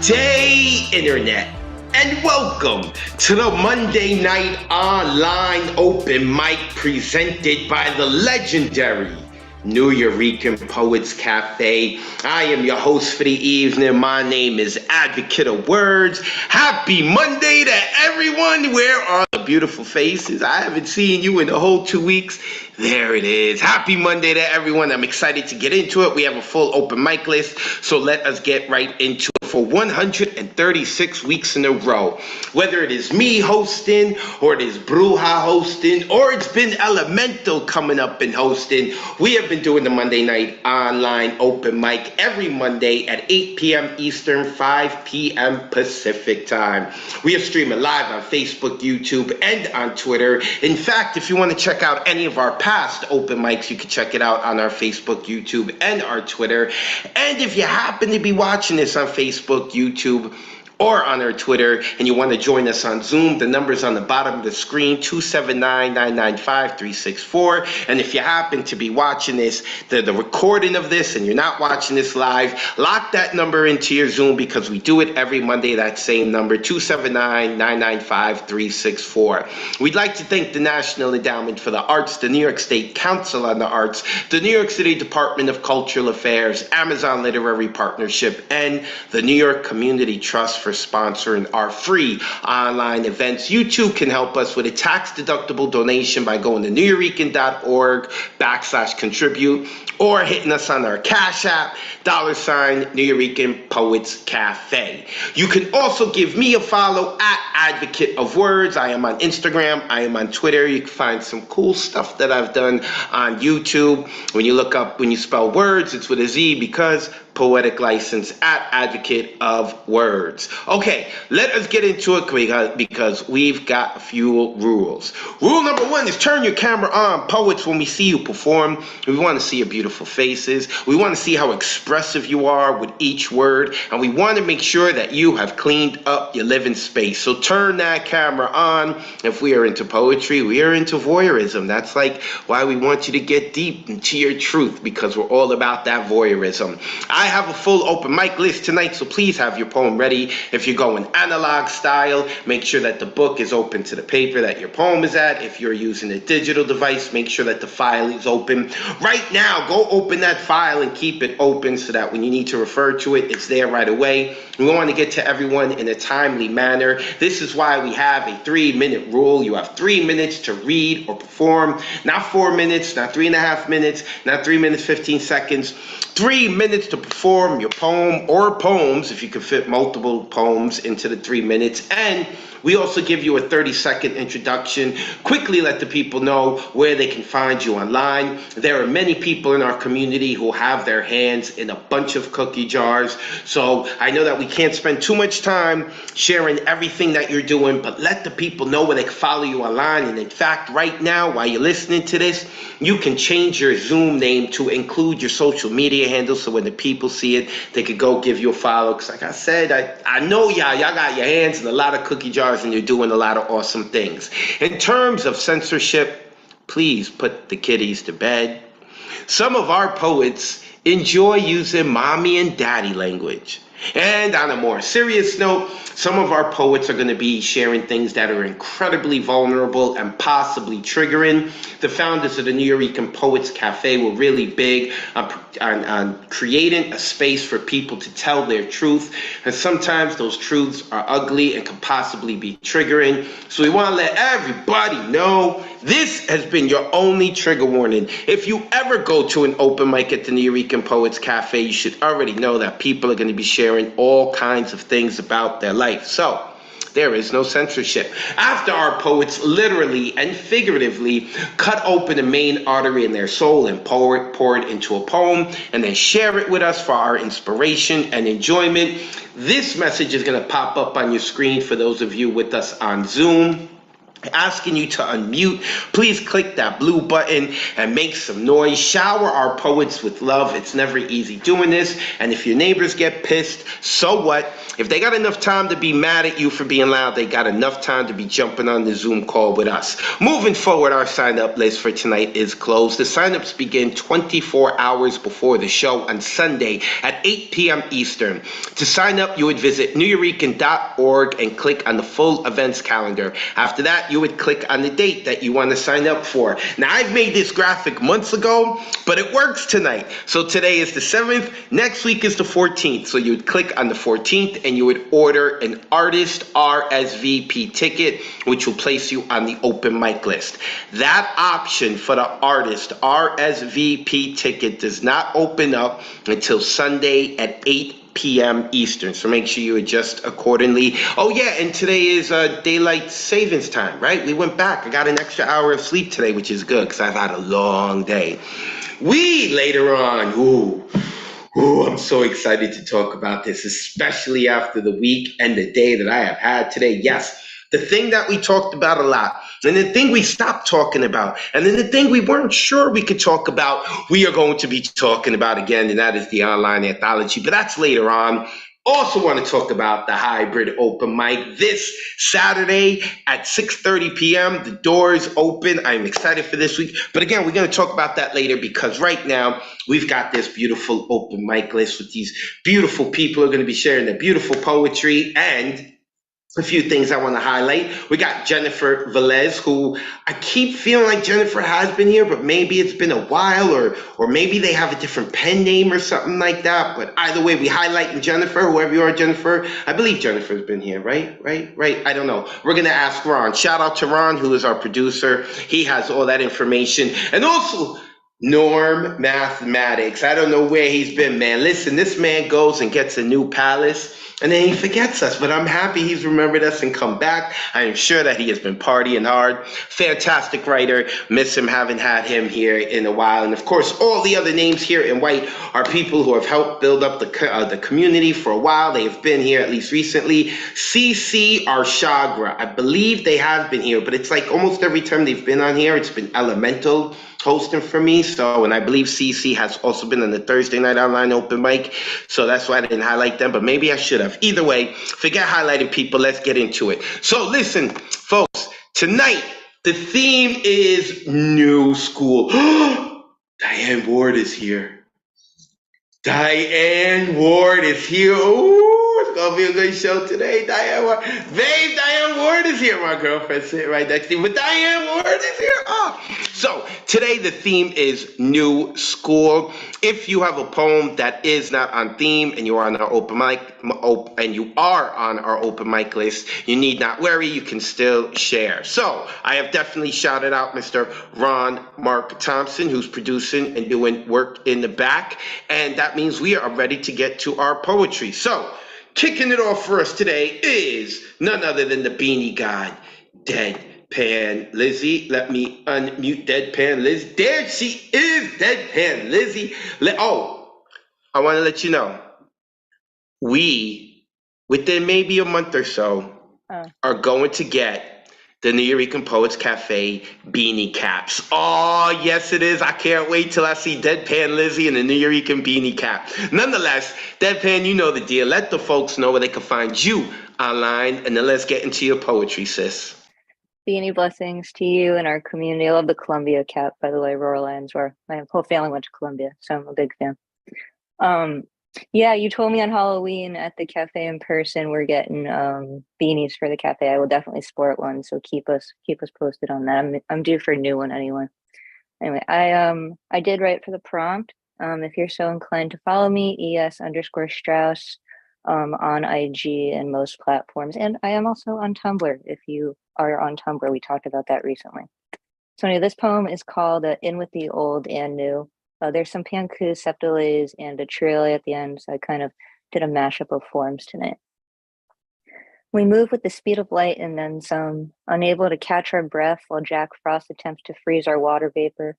day, Internet, and welcome to the Monday Night Online Open Mic presented by the legendary New Eurekan Poets Cafe. I am your host for the evening. My name is Advocate of Wordz. Happy Monday to everyone. Where are the beautiful faces? I haven't seen you in the whole 2 weeks. There it is. Happy Monday to everyone. I'm excited to get into it. We have a full open mic list, so let us get right into it. For 136 weeks in a row, whether it is me hosting, or it is Bruja hosting, or it's been Elemental coming up and hosting, we have been doing the Monday Night Online Open Mic every Monday at 8 p.m. Eastern, 5 p.m. Pacific time. We are streaming live on Facebook, YouTube, and on Twitter. In fact, if you want to check out any of our past open mics, you can check it out on our Facebook, YouTube, and our Twitter. And if you happen to be watching this on Facebook, YouTube, or on our Twitter, and you want to join us on Zoom, the number's on the bottom of the screen, 279-995-364. And if you happen to be watching this, the recording of this, and you're not watching this live, lock that number into your Zoom, because we do it every Monday, that same number, 279-995-364. We'd like to thank the National Endowment for the Arts, the New York State Council on the Arts, the New York City Department of Cultural Affairs, Amazon Literary Partnership, and the New York Community Trust for sponsoring our free online events. You too can help us with a tax-deductible donation by going to neweurekan.org/contribute, or hitting us on our Cash App, $ New Eurekan Poets Cafe. You can also give me a follow at Advocate of Wordz. I am on Instagram. I am on Twitter. You can find some cool stuff that I've done on YouTube. When you spell Wordz, it's with a Z, because poetic license at Advocate of Wordz. Okay, let us get into it because we've got a few rules. Rule number 1 is turn your camera on, poets, when we see you perform. We want to see your beautiful faces. We want to see how expressive you are with each word, and we want to make sure that you have cleaned up your living space. So turn that camera on. If we are into poetry, we are into voyeurism. That's like why we want you to get deep into your truth, because we're all about that voyeurism. I have a full open mic list tonight, so please have your poem ready. If you're going analog style, make sure that the book is open to the paper that your poem is at. If you're using a digital device, make sure that the file is open. Right now, go open that file and keep it open so that when you need to refer to it, it's there right away. We want to get to everyone in a timely manner. This is why we have a 3-minute rule. You have 3 minutes to read or perform, not 4 minutes, not 3.5 minutes, not 3 minutes, 15 seconds. 3 minutes to perform your poem or poems, if you can fit multiple poems into the 3 minutes. And we also give you a 30-second introduction. Quickly let the people know where they can find you online. There are many people in our community who have their hands in a bunch of cookie jars. So I know that we can't spend too much time sharing everything that you're doing, but let the people know where they can follow you online. And in fact, right now, while you're listening to this, you can change your Zoom name to include your social media handle, so when the people see it, they could go give you a follow. Because like I said, I know y'all got your hands in a lot of cookie jars, and you're doing a lot of awesome things. In terms of censorship, please put the kiddies to bed. Some of our poets enjoy using mommy and daddy language. And on a more serious note, some of our poets are going to be sharing things that are incredibly vulnerable and possibly triggering. The founders of the New Eurekan Poets Cafe were really big on creating a space for people to tell their truth. And sometimes those truths are ugly and can possibly be triggering. So we want to let everybody know this has been your only trigger warning. If you ever go to an open mic at the New Eurekan Poets Cafe, you should already know that people are going to be sharing all kinds of things about their life. So there is no censorship. After our poets literally and figuratively cut open the main artery in their soul and pour it into a poem, and then share it with us for our inspiration and enjoyment, this message is going to pop up on your screen for those of you with us on Zoom. asking you to unmute. Please click that blue button and make some noise. Shower our poets with love. It's never easy doing this. And if your neighbors get pissed, so what? If they got enough time to be mad at you for being loud, they got enough time to be jumping on the Zoom call with us. Moving forward, our sign-up list for tonight is closed. The sign-ups begin 24 hours before the show on Sunday at 8 p.m. Eastern. To sign up, you would visit nuyorican.org and click on the full events calendar. After that, you would click on the date that you want to sign up for. Now, I've made this graphic months ago, but it works tonight. So today is the 7th. Next week is the 14th. So you would click on the 14th and you would order an artist RSVP ticket, which will place you on the open mic list. That option for the artist RSVP ticket does not open up until Sunday at 8 p.m. Eastern, so make sure you adjust accordingly. Oh yeah, and today is daylight savings time, right? We went back. I got an extra hour of sleep today, which is good because I've had a long day. Later on, I'm so excited to talk about this, especially after the week and the day that I have had today. Yes, the thing that we talked about a lot, and the thing we stopped talking about, and then the thing we weren't sure we could talk about, we are going to be talking about again, and that is the online anthology, but that's later on. Also want to talk about the hybrid open mic this Saturday at 6:30 p.m. The doors open. I'm excited for this week. But again, we're going to talk about that later because right now we've got this beautiful open mic list with these beautiful people who are going to be sharing their beautiful poetry and a few things I want to highlight. We got Jennifer Velez, who I keep feeling like Jennifer has been here, but maybe it's been a while, or maybe they have a different pen name or something like that. But either way, we highlighting Jennifer, whoever you are, Jennifer. I believe Jennifer's been here, right? I don't know. We're going to ask Ron. Shout out to Ron, who is our producer. He has all that information. And also, Norm Mathematics. I don't know where he's been, man. Listen, this man goes and gets a new palace, and then he forgets us, but I'm happy he's remembered us and come back. I am sure that he has been partying hard. Fantastic writer. Miss him, haven't had him here in a while. And of course, all the other names here in white are people who have helped build up the community for a while. They have been here at least recently. CC Arshagra. I believe they have been here, but it's like almost every time they've been on here, it's been elemental hosting for me. So, and I believe CC has also been on the Thursday night online open mic. So that's why I didn't highlight them, but maybe I should have. Either way, forget highlighting people. Let's get into it. So listen, folks, tonight, the theme is new school. Diane Ward is here. Diane Ward is here. Ooh, it's gonna be a good show today. Diane Ward, babe, Diane Ward is here. My girlfriend sitting right next to me, but Diane Ward is here. Oh, so today the theme is new school. If you have a poem that is not on theme and you are on our open mic, list, you need not worry. You can still share. So I have definitely shouted out Mr. Ron Mark Thompson, who's producing and doing work in the back, and that means we are ready to get to our poetry. So, kicking it off for us today is none other than the Beanie God, Deadpan Lizzie. Let me unmute Deadpan Liz. There she is, Deadpan Lizzie. I want to let you know, we, within maybe a month or so, are going to get the Nuyorican Poets Cafe beanie caps. Oh, yes, it is. I can't wait till I see Deadpan Lizzie in the Nuyorican beanie cap. Nonetheless, Deadpan, you know the deal. Let the folks know where they can find you online, and then let's get into your poetry, sis. Beanie blessings to you and our community. I love the Columbia cap, by the way, Rural Lands, where my whole family went to Columbia, so I'm a big fan. Yeah, you told me on Halloween at the cafe in person we're getting beanies for the cafe. I will definitely sport one, so keep us posted on that. I'm due for a new one anyway. Anyway, I did write for the prompt. If you're so inclined to follow me, ES_Strauss on IG and most platforms, and I am also on Tumblr. If you are on Tumblr, we talked about that recently. So anyway, this poem is called "In with the Old and New." There's some pancus, septiles, and a trio at the end, so I kind of did a mashup of forms tonight. We move with the speed of light and then some, unable to catch our breath while Jack Frost attempts to freeze our water vapor.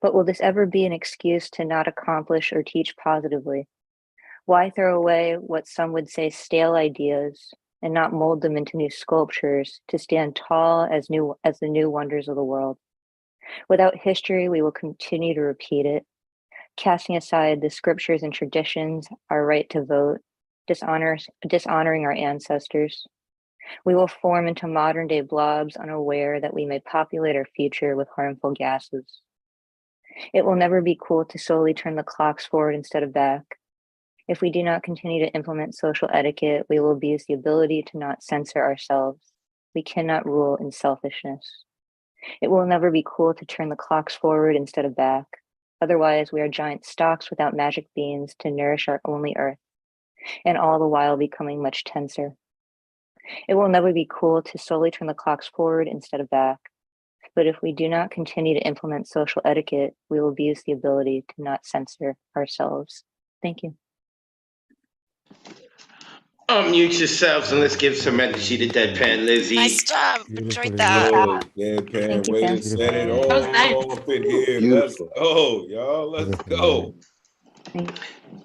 But will this ever be an excuse to not accomplish or teach positively? Why throw away what some would say stale ideas and not mold them into new sculptures to stand tall as the new wonders of the world. Without history, we will continue to repeat it, casting aside the scriptures and traditions, our right to vote, dishonoring our ancestors. We will form into modern day blobs, unaware that we may populate our future with harmful gases. It will never be cool to solely turn the clocks forward instead of back. If we do not continue to implement social etiquette, we will abuse the ability to not censor ourselves. We cannot rule in selfishness. It will never be cool to turn the clocks forward instead of back. Otherwise, we are giant stalks without magic beans to nourish our only earth, and all the while becoming much tenser. It will never be cool to solely turn the clocks forward instead of back. But if we do not continue to implement social etiquette, we will abuse the ability to not censor ourselves. Thank you. Unmute yourselves and let's give some energy to Deadpan Lizzie. Nice job. Beautiful, Enjoyed that. beautiful. Deadpan, Thank you, way Pam. to set it Beautiful. off in here. Let's go, y'all. Let's go.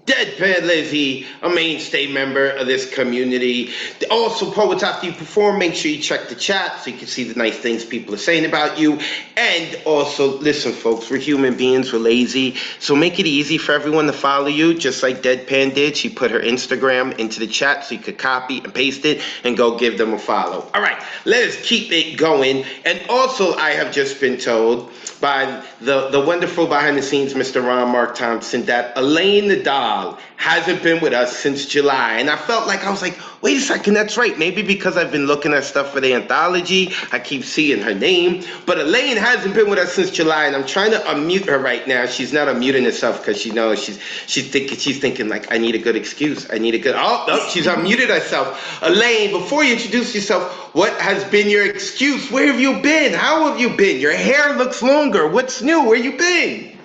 Deadpan Lizzie, a mainstay member of this community. Also, poets, after you perform, make sure you check the chat so you can see the nice things people are saying about you. And also, listen, folks, we're human beings, we're lazy. So make it easy for everyone to follow you, just like Deadpan did. She put her Instagram into the chat so you could copy and paste it and go give them a follow. All right, let us keep it going. And also, I have just been told by the wonderful behind the scenes Mr. Ron Mark Thompson that Elaine the doll hasn't been with us since July. And I felt like, I was like, wait a second, that's right. Maybe because I've been looking at stuff for the anthology, I keep seeing her name. But Elaine hasn't been with us since July, and I'm trying to unmute her right now. She's not unmuting herself because she knows she's thinking like, I need a good excuse. I need a good, oh, no, she's unmuted herself. Elaine, before you introduce yourself, what has been your excuse? Where have you been? How have you been? Your hair looks longer. What's new? Where you been?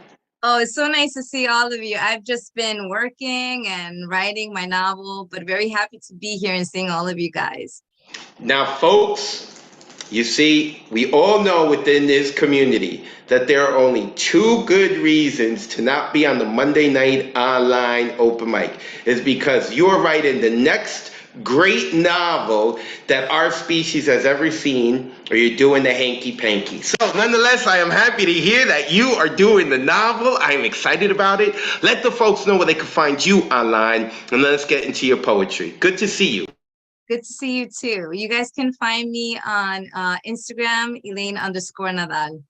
Oh, it's so nice to see all of you. I've just been working and writing my novel, but very happy to be here and seeing all of you guys. Now, folks, you see, we all know within this community that there are only two good reasons to not be on the Monday night online open mic. Is because you're writing the next great novel that our species has ever seen, or you're doing the hanky-panky. So nonetheless, I am happy to hear that you are doing the novel. I am excited about it. Let the folks know where they can find you online, and let's get into your poetry. Good to see you. Good to see you too. You guys can find me on Instagram, Elaine_Nadal.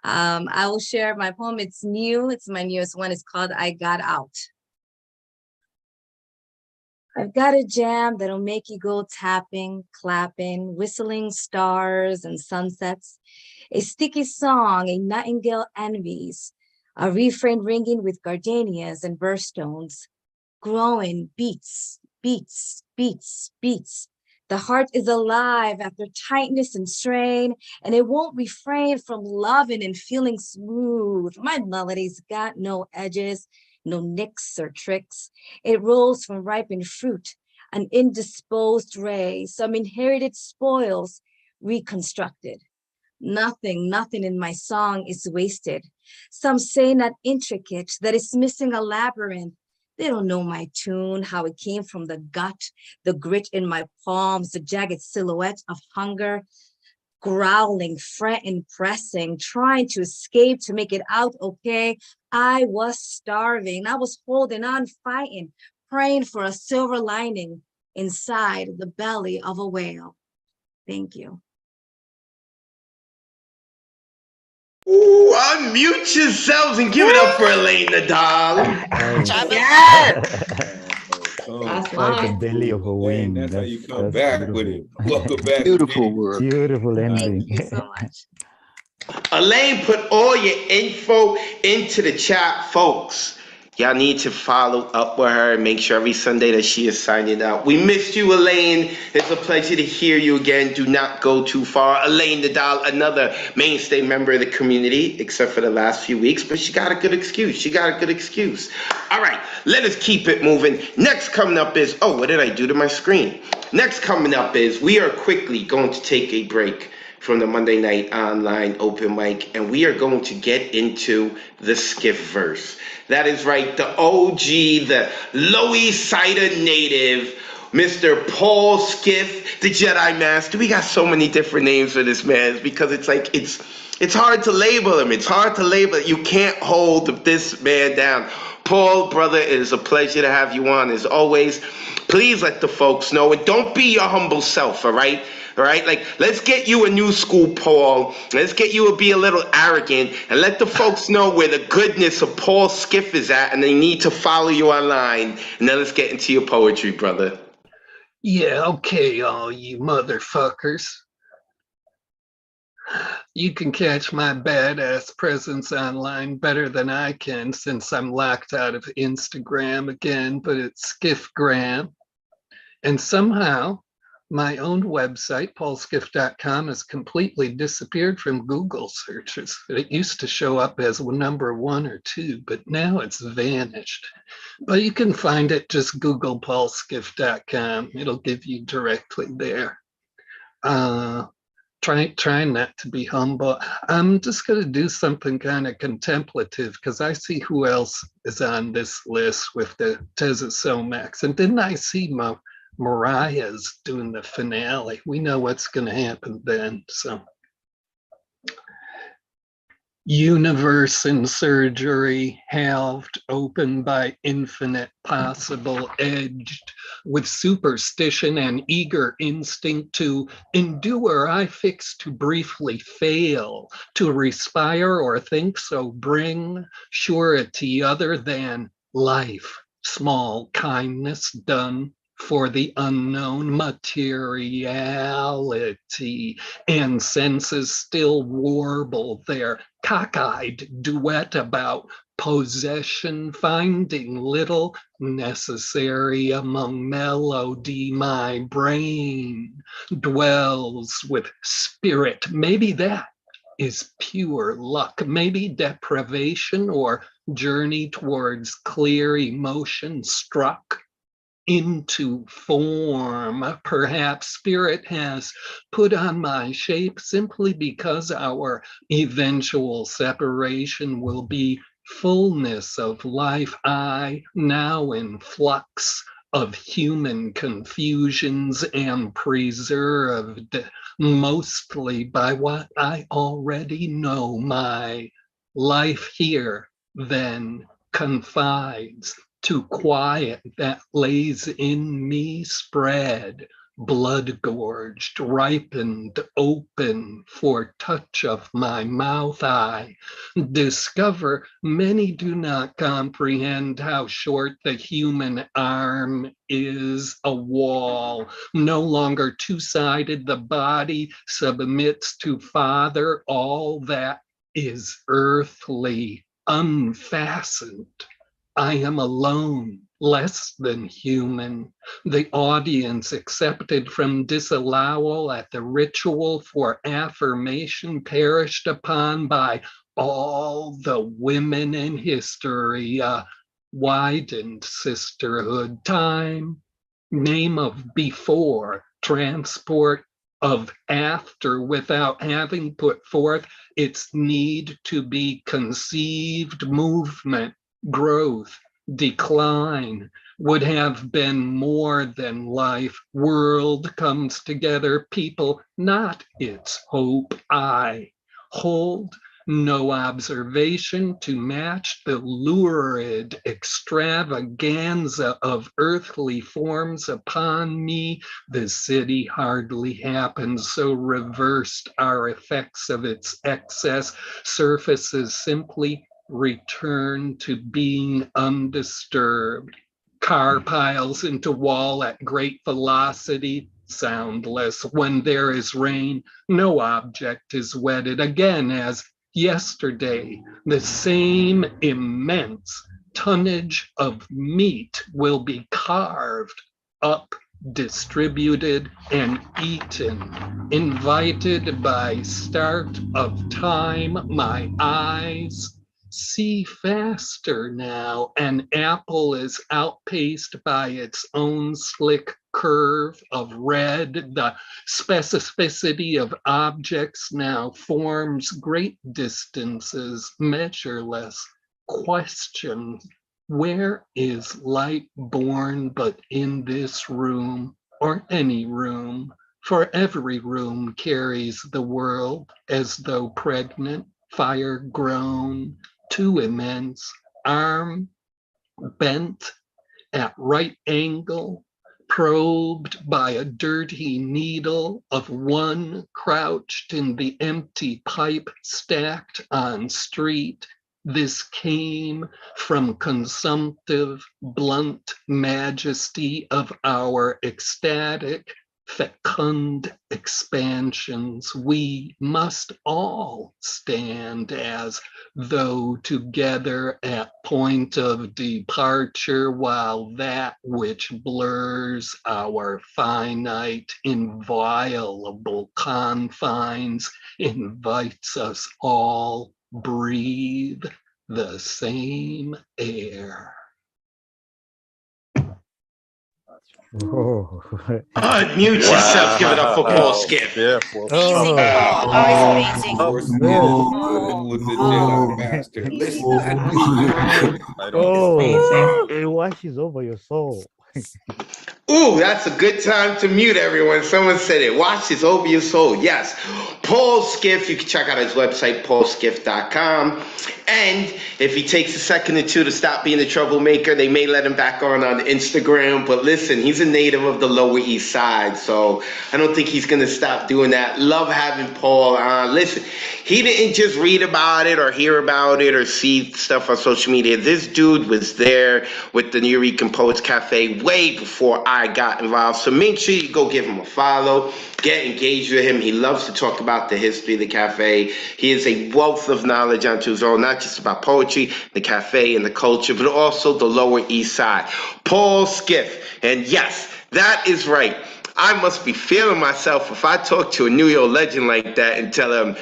I will share my poem. It's new. It's my newest one. It's called I Got Out. I've got a jam that'll make you go tapping, clapping, whistling stars and sunsets. A sticky song a nightingale envies, a refrain ringing with gardenias and birthstones. Growing beats, beats, beats, beats. The heart is alive after tightness and strain, and it won't refrain from loving and feeling smooth. My melody's got no edges, no nicks or tricks. It rolls from ripened fruit, an indisposed ray, some inherited spoils reconstructed. Nothing in my song is wasted. Some say not intricate, that it's missing a labyrinth. They don't know my tune, how it came from the gut, the grit in my palms, the jagged silhouette of hunger, growling, fretting, pressing, trying to escape, to make it out okay. I was starving. I was holding on, fighting, praying for a silver lining inside the belly of a whale. Thank you. Ooh, unmute yourselves and give it up for Elaine the doll. Yes. That's like the belly of a wing. That's how you come that's back beautiful. with it. Welcome back. Beautiful work. Beautiful ending. Thank you so much. Elaine, put all your info into the chat, folks. Y'all need to follow up with her and make sure every Sunday that she is signing out. We missed you, Elaine. It's a pleasure to hear you again. Do not go too far. Elaine the doll, another mainstay member of the community, except for the last few weeks, but she got a good excuse. She got a good excuse. All right, let us keep it moving. Next coming up is, oh, what did I do to my screen? Next coming up is, we are quickly going to take a break from the Monday night online open mic, and we are going to get into the skiff verse. That is right, the OG, the Lower East Sider native, Mr. Paul Skiff, the Jedi Master. We got so many different names for this man because it's like it's hard to label him. It's hard to label. You can't hold this man down. Paul, brother, it is a pleasure to have you on as always. Please let the folks know, and don't be your humble self, all right? All right, like let's get you a new school, Paul. Let's get you to be a little arrogant and let the folks know where the goodness of Paul Skiff is at, and they need to follow you online. And then let's get into your poetry, brother. Yeah, okay, all you motherfuckers. You can catch my badass presence online better than I can since I'm locked out of Instagram again, but it's Skiffgram. And somehow my own website, paulskiff.com, has completely disappeared from Google searches. It used to show up as number 1 or 2, but now it's vanished. But you can find it, just Google paulskiff.com. It'll give you directly there. Try not to be humble. I'm just going to do something kind of contemplative because I see who else is on this list with the Teza Somax. And didn't I see Mariah's doing the finale? We know what's going to happen then. So, universe in surgery, halved open by infinite possible, edged with superstition and eager instinct to endure, I fix to briefly fail, to respire or think so bring surety other than life, small kindness done for the unknown materiality, and senses still warble their cockeyed duet about possession, finding little necessary among melody. My brain dwells with spirit. Maybe that is pure luck, maybe deprivation or journey towards clear emotion struck into form. Perhaps spirit has put on my shape simply because our eventual separation will be fullness of life. I, now in flux of human confusions, am preserved mostly by what I already know. My life here then confides to quiet that lays in me spread, blood gorged, ripened, open for touch of my mouth. I discover many do not comprehend how short the human arm is. A wall, no longer two-sided, the body submits to Father. All that is earthly, unfastened. I am alone, less than human. The audience accepted from disallowal at the ritual for affirmation perished upon by all the women in history. Widened sisterhood, time, name of before, transport of after, without having put forth its need to be conceived, movement, growth, decline, would have been more than life. World comes together, people, not its hope. I hold no observation to match the lurid extravaganza of earthly forms upon me. The city hardly happens, so reversed are effects of its excess. Surfaces simply return to being undisturbed. Car piles into wall at great velocity, soundless. When there is rain, no object is wetted. Again, as yesterday, the same immense tonnage of meat will be carved up, distributed, and eaten. Invited by start of time, my eyes see faster now. An apple is outpaced by its own slick curve of red. The specificity of objects now forms great distances, measureless questions Where is light born but in this room, or any room? For every room carries the world as though pregnant, fire grown, too immense, arm bent at right angle, probed by a dirty needle of one crouched in the empty pipe stacked on street. This came from consumptive, blunt majesty of our ecstatic, fecund expansions. We must all stand as though together at point of departure, while that which blurs our finite, inviolable confines invites us all breathe the same air. Oh. Unmute yourself. Give it up for Paul Skip. Yeah, Amazing, Paul. Always amazing. It was a Jedi master. Listen. Oh, it washes over your soul. Ooh, that's a good time to mute everyone. Someone said it. Watch this over your soul. Yes. Paul Skiff, you can check out his website, paulskiff.com. And if he takes a second or two to stop being a troublemaker, they may let him back on Instagram. But listen, he's a native of the Lower East Side, so I don't think he's going to stop doing that. Love having Paul on. Listen, he didn't just read about it or hear about it or see stuff on social media. This dude was there with the New Rican Poets Cafe way before I got involved. So make sure you go give him a follow, get engaged with him. He loves to talk about the history of the cafe. He is a wealth of knowledge onto his own, not just about poetry, the cafe, and the culture, but also the Lower East Side. Paul Skiff. And yes, that is right. I must be feeling myself if I talk to a New York legend like that and tell him,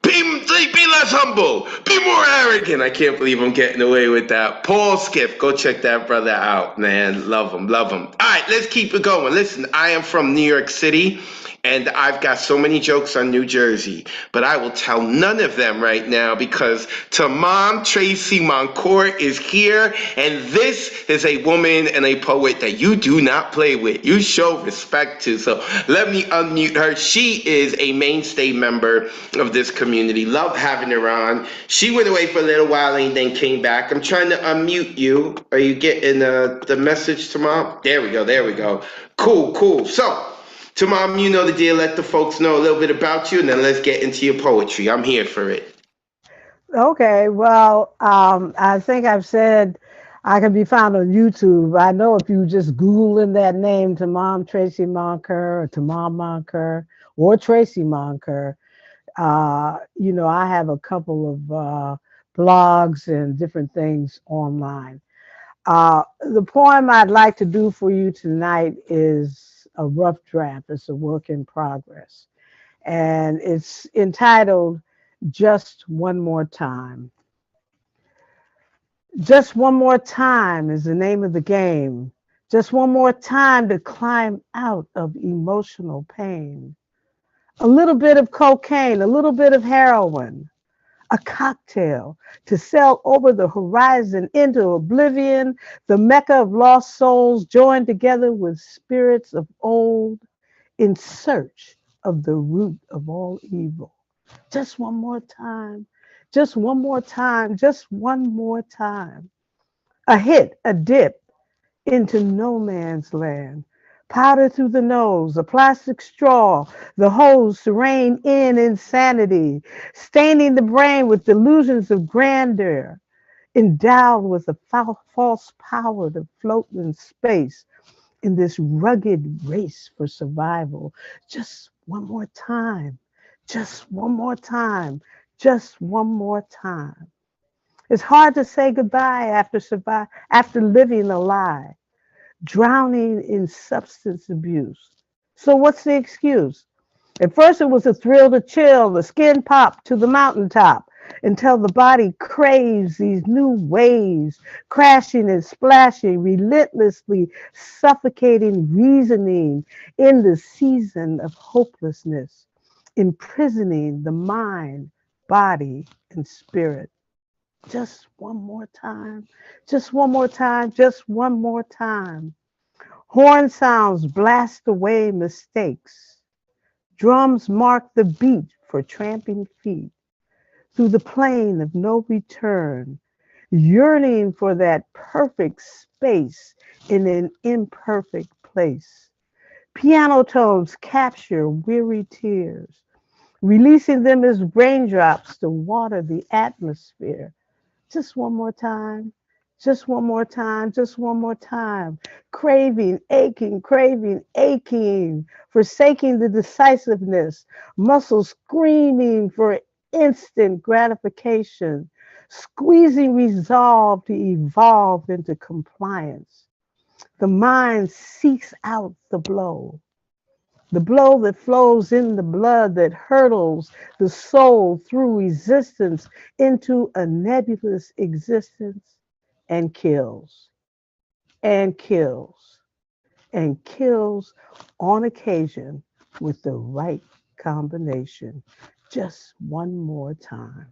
be less humble, be more arrogant. I can't believe I'm getting away with that. Paul Skiff, go check that brother out, man. Love him, love him. All right, let's keep it going. Listen, I am from New York City, and I've got so many jokes on New Jersey, but I will tell none of them right now because Tamam Tracy Moncourt is here, and this is a woman and a poet that you do not play with. You show respect to, so let me unmute her. She is a mainstay member of this community. Love having her on. She went away for a little while and then came back. I'm trying to unmute you. Are you getting the message, Tamam? There we go, there we go. Cool, cool. So, Tamam, you know the deal. Let the folks know a little bit about you, and then let's get into your poetry. I'm here for it. Okay, well, I think I've said I can be found on YouTube. I know if you just Google in that name, Tamam Tracy Monker or Tamam Monker or Tracy Monker, you know, I have a couple of blogs and different things online. The poem I'd like to do for you tonight is a rough draft. It's a work in progress. And it's entitled Just One More Time. Just one more time is the name of the game. Just one more time to climb out of emotional pain. A little bit of cocaine, a little bit of heroin, a cocktail to sail over the horizon into oblivion, the Mecca of lost souls joined together with spirits of old in search of the root of all evil. Just one more time, just one more time, just one more time. A hit, a dip into no man's land. Powder through the nose, a plastic straw, the hose to rein in insanity, staining the brain with delusions of grandeur, endowed with a false power to float in space in this rugged race for survival. Just one more time, just one more time, just one more time. It's hard to say goodbye after living a lie, drowning in substance abuse. So what's the excuse? At first it was a thrill to chill, the skin pop to the mountaintop until the body craves these new waves, crashing and splashing, relentlessly suffocating reasoning in the season of hopelessness, imprisoning the mind, body, and spirit. Just one more time. Just one more time. Just one more time. Horn sounds blast away mistakes. Drums mark the beat for tramping feet through the plain of no return, yearning for that perfect space in an imperfect place. Piano tones capture weary tears, releasing them as raindrops to water the atmosphere. Just one more time. Just one more time. Just one more time. Craving, aching, forsaking the decisiveness, muscles screaming for instant gratification, squeezing resolve to evolve into compliance. The mind seeks out the blow that flows in the blood that hurdles the soul through resistance into a nebulous existence and kills and kills and kills on occasion with the right combination. Just one more time.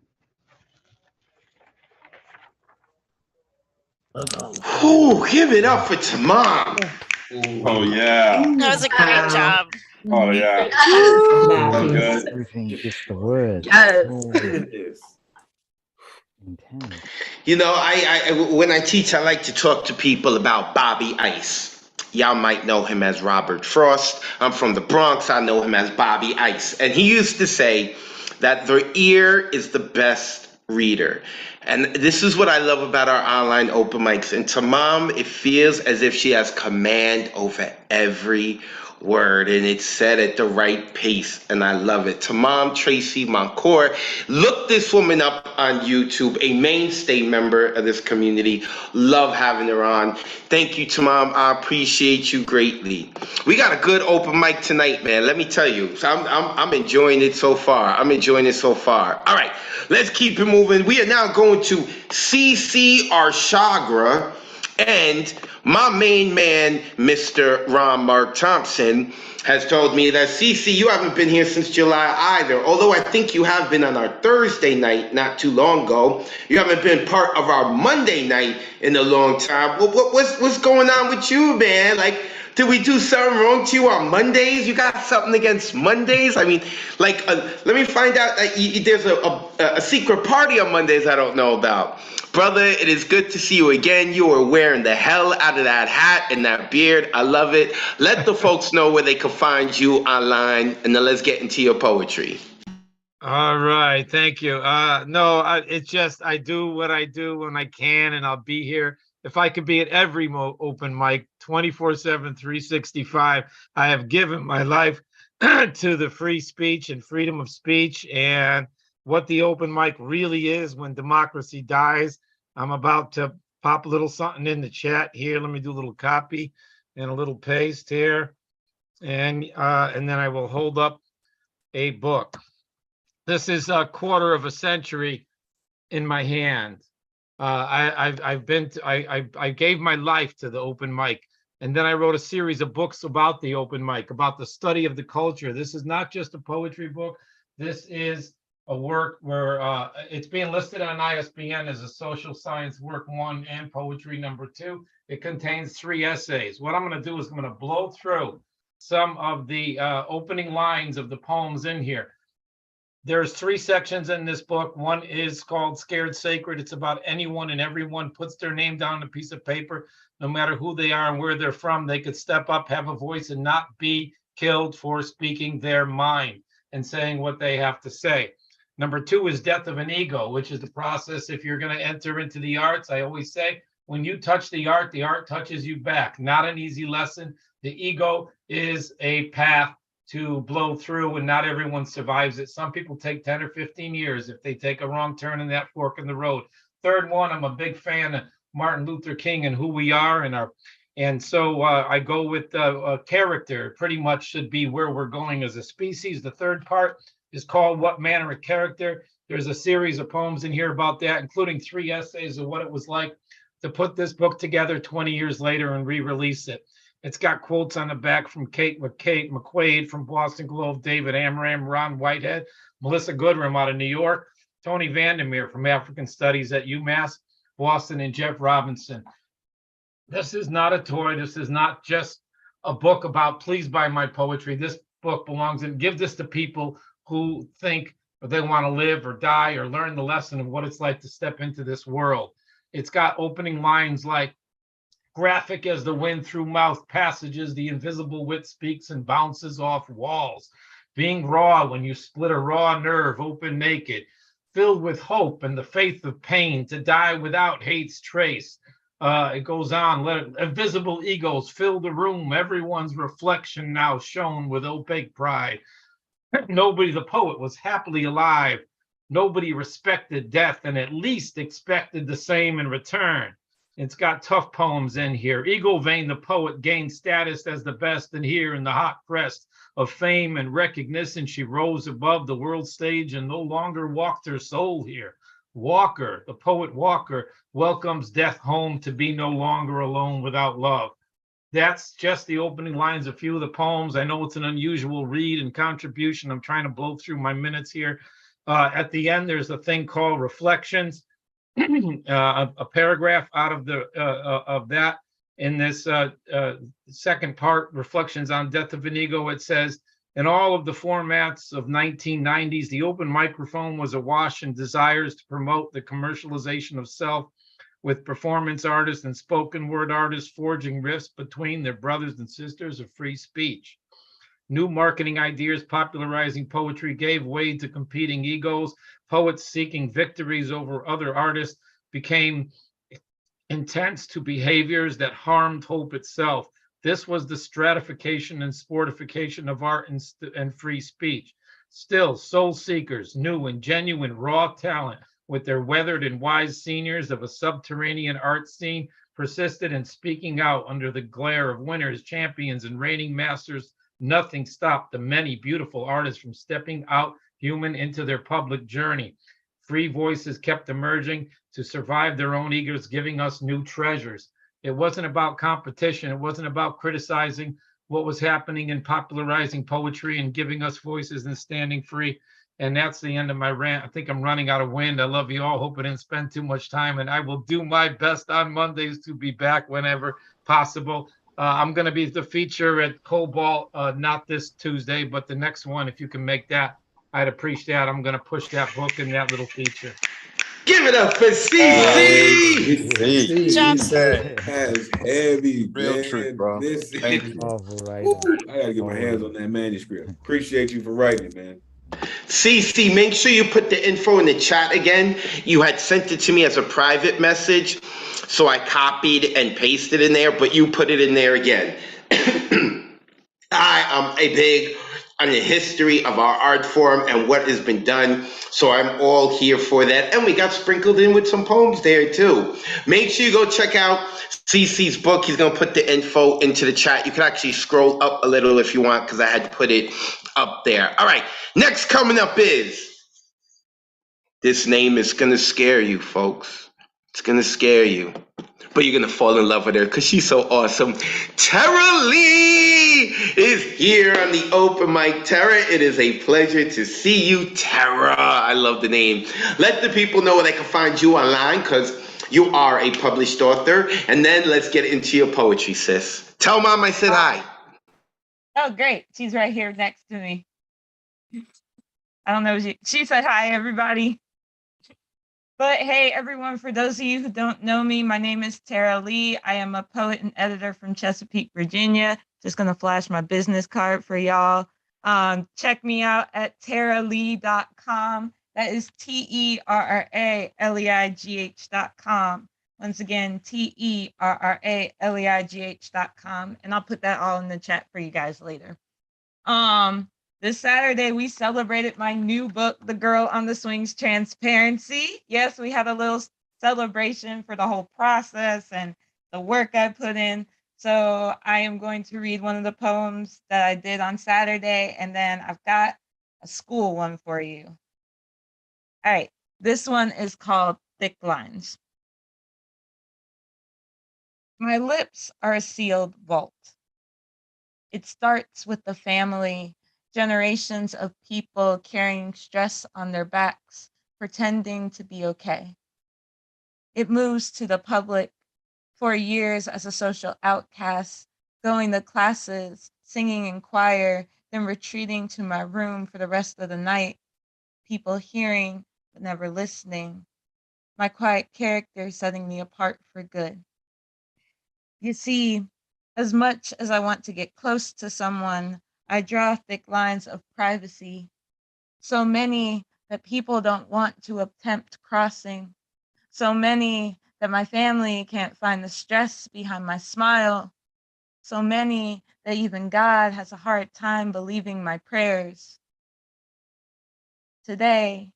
Ooh, give it up for Tamam. Oh yeah. That was a great job. Oh yeah. So good. Everything is the word. Yes. So intense. You know, I when I teach, I like to talk to people about Bobby Ice. Y'all might know him as Robert Frost. I'm from the Bronx. I know him as Bobby Ice. And he used to say that the ear is the best reader. And this is what I love about our online open mics. And Tamam, it feels as if she has command over every word, and it's said at the right pace, and I love it. Tamam Tracy Moncourt, look this woman up on YouTube, a mainstay member of this community. Love having her on. Thank you, Tamam. I appreciate you greatly. We got a good open mic tonight, man. Let me tell you. So I'm enjoying it so far. I'm enjoying it so far. All right, let's keep it moving. We are now going to CC Arshagra. And my main man, Mr. Ron Mark Thompson, has told me that, CC, you haven't been here since July either, although I think you have been on our Thursday night not too long ago. You haven't been part of our Monday night in a long time. What's going on with you, man? Like, did we do something wrong to you on Mondays? You got something against Mondays? I mean, like, let me find out that there's a secret party on Mondays I don't know about. Brother, it is good to see you again. You are wearing the hell out of that hat and that beard. I love it. Let the folks know where they can find you online, and then let's get into your poetry. All right, thank you. It's just I do what I do when I can, and I'll be here. If I could be at every open mic 24/7, 365, I have given my life to the free speech and freedom of speech and what the open mic really is when democracy dies. I'm about to pop a little something in the chat here. Let me do a little copy and a little paste here. And then I will hold up a book. This is a quarter of a century in my hand. I gave my life to the open mic, and then I wrote a series of books about the open mic, about the study of the culture. This is not just a poetry book. This is a work where it's being listed on ISBN as a social science work 1 and poetry number 2. It contains 3 essays. What I'm going to do is I'm going to blow through some of the opening lines of the poems in here. There's 3 sections in this book. One is called Scared Sacred. It's about anyone and everyone puts their name down on a piece of paper, no matter who they are and where they're from. They could step up, have a voice, and not be killed for speaking their mind and saying what they have to say. Number 2 is Death of an Ego, which is the process. If you're going to enter into the arts, I always say, when you touch the art touches you back. Not an easy lesson. The ego is a path to blow through, and not everyone survives it. Some people take 10 or 15 years if they take a wrong turn in that fork in the road. Third one, I'm a big fan of Martin Luther King and who we are, and so I go with character. Pretty much should be where we're going as a species. The third part is called What Manner of Character. There's a series of poems in here about that, including 3 essays of what it was like to put this book together 20 years later and re-release it. It's got quotes on the back from Kate McQuaid from Boston Globe, David Amram, Ron Whitehead, Melissa Goodrum out of New York, Tony Vandermeer from African Studies at UMass Boston, and Jeff Robinson. This is not a toy. This is not just a book about please buy my poetry. This book belongs in, give this to people who think they want to live or die or learn the lesson of what it's like to step into this world. It's got opening lines like, graphic as the wind through mouth passages, the invisible wit speaks and bounces off walls. Being raw when you split a raw nerve open naked, filled with hope and the faith of pain, to die without hate's trace. It goes on, let invisible egos fill the room, everyone's reflection now shown with opaque pride. Nobody, the poet, was happily alive. Nobody respected death and at least expected the same in return. It's got tough poems in here. Eagle Vein, the poet, gained status as the best, and here in the hot crest of fame and recognition, she rose above the world stage and no longer walked her soul here. Walker, the poet Walker, welcomes death home to be no longer alone without love. That's just the opening lines, a few of the poems. I know it's an unusual read and contribution. I'm trying to blow through my minutes here. At the end, there's a thing called Reflections, a paragraph out of that. In this second part, Reflections on Death of an Ego, it says, in all of the formats of 1990s, the open microphone was awash in desires to promote the commercialization of self, with performance artists and spoken word artists forging rifts between their brothers and sisters of free speech. New marketing ideas popularizing poetry gave way to competing egos. Poets seeking victories over other artists became intense to behaviors that harmed hope itself. This was the stratification and sportification of art and free speech. Still, soul seekers, new and genuine raw talent, with their weathered and wise seniors of a subterranean art scene, persisted in speaking out under the glare of winners, champions, and reigning masters. Nothing stopped the many beautiful artists from stepping out human into their public journey. Free voices kept emerging to survive their own egos, giving us new treasures. It wasn't about competition. It wasn't about criticizing what was happening and popularizing poetry and giving us voices and standing free. And that's the end of my rant. I think I'm running out of wind. I love you all. Hope I didn't spend too much time. And I will do my best on Mondays to be back whenever possible. I'm going to be the feature at Cobalt, not this Tuesday, but the next one. If you can make that, I'd appreciate that. I'm going to push that book in that little feature. Give it up for CC! That's heavy, Real man. truth, bro. Thank you. Powerful right Woo, I gotta get my hands on that manuscript. Appreciate you for writing it, man. CC, make sure you put the info in the chat again. You had sent it to me as a private message, so I copied and pasted in there, but you put it in there again. I am a big on the history of our art form and what has been done, so I'm all here for that. And we got sprinkled in with some poems there too. Make sure you go check out CC's book. He's gonna put the info into the chat. You can actually scroll up a little if you want, because I had to put it up there. All right, next coming up is, this name is gonna scare you, folks. It's gonna scare you, but you're gonna fall in love with her because she's so awesome. Tara Lee is here on the open mic. Tara, it is a pleasure to see you, Tara. I love the name. Let the people know where they can find you online, because you are a published author. And then let's get into your poetry, sis. Tell Mom I said hi. Oh, great. She's right here next to me. I don't know. She said hi, everybody. But hey, everyone, for those of you who don't know me, my name is Tara Lee. I am a poet and editor from Chesapeake, Virginia. Just going to flash my business card for y'all. Check me out at taralee.com. That is TERRALEIGH.com. Once again, TERRALEIGH.com. And I'll put that all in the chat for you guys later. This Saturday, we celebrated my new book, The Girl on the Swings, Transparency. Yes, we had a little celebration for the whole process and the work I put in. So I am going to read one of the poems that I did on Saturday, and then I've got a school one for you. All right, this one is called Thick Lines. My lips are a sealed vault. It starts with the family, generations of people carrying stress on their backs, pretending to be okay. It moves to the public for years as a social outcast, going to classes, singing in choir, then retreating to my room for the rest of the night, people hearing but never listening, my quiet character setting me apart for good. You see, as much as I want to get close to someone, I draw thick lines of privacy, so many that people don't want to attempt crossing, so many that my family can't find the stress behind my smile, so many that even God has a hard time believing my prayers. Today,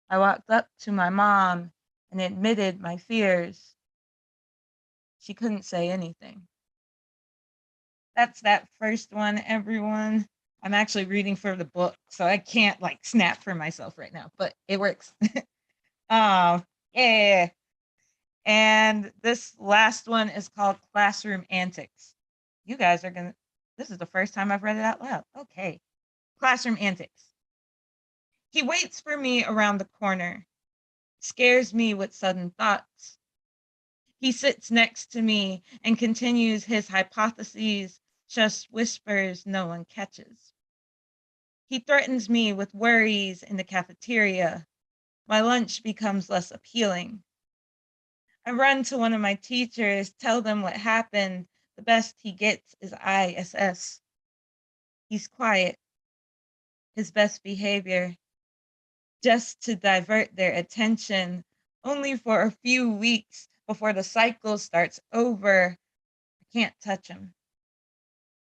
I walked up to my mom and admitted my fears. She couldn't say anything. That's that first one, everyone. I'm actually reading for the book, so I can't like snap for myself right now, but it works. Oh, yeah. And this last one is called Classroom Antics. You guys are gonna, this is the first time I've read it out loud. Okay. Classroom Antics. He waits for me around the corner, scares me with sudden thoughts. He sits next to me and continues his hypotheses, just whispers no one catches. He threatens me with worries in the cafeteria. My lunch becomes less appealing. I run to one of my teachers, tell them what happened. The best he gets is ISS. He's quiet, his best behavior, just to divert their attention, only for a few weeks before the cycle starts over. I can't touch him.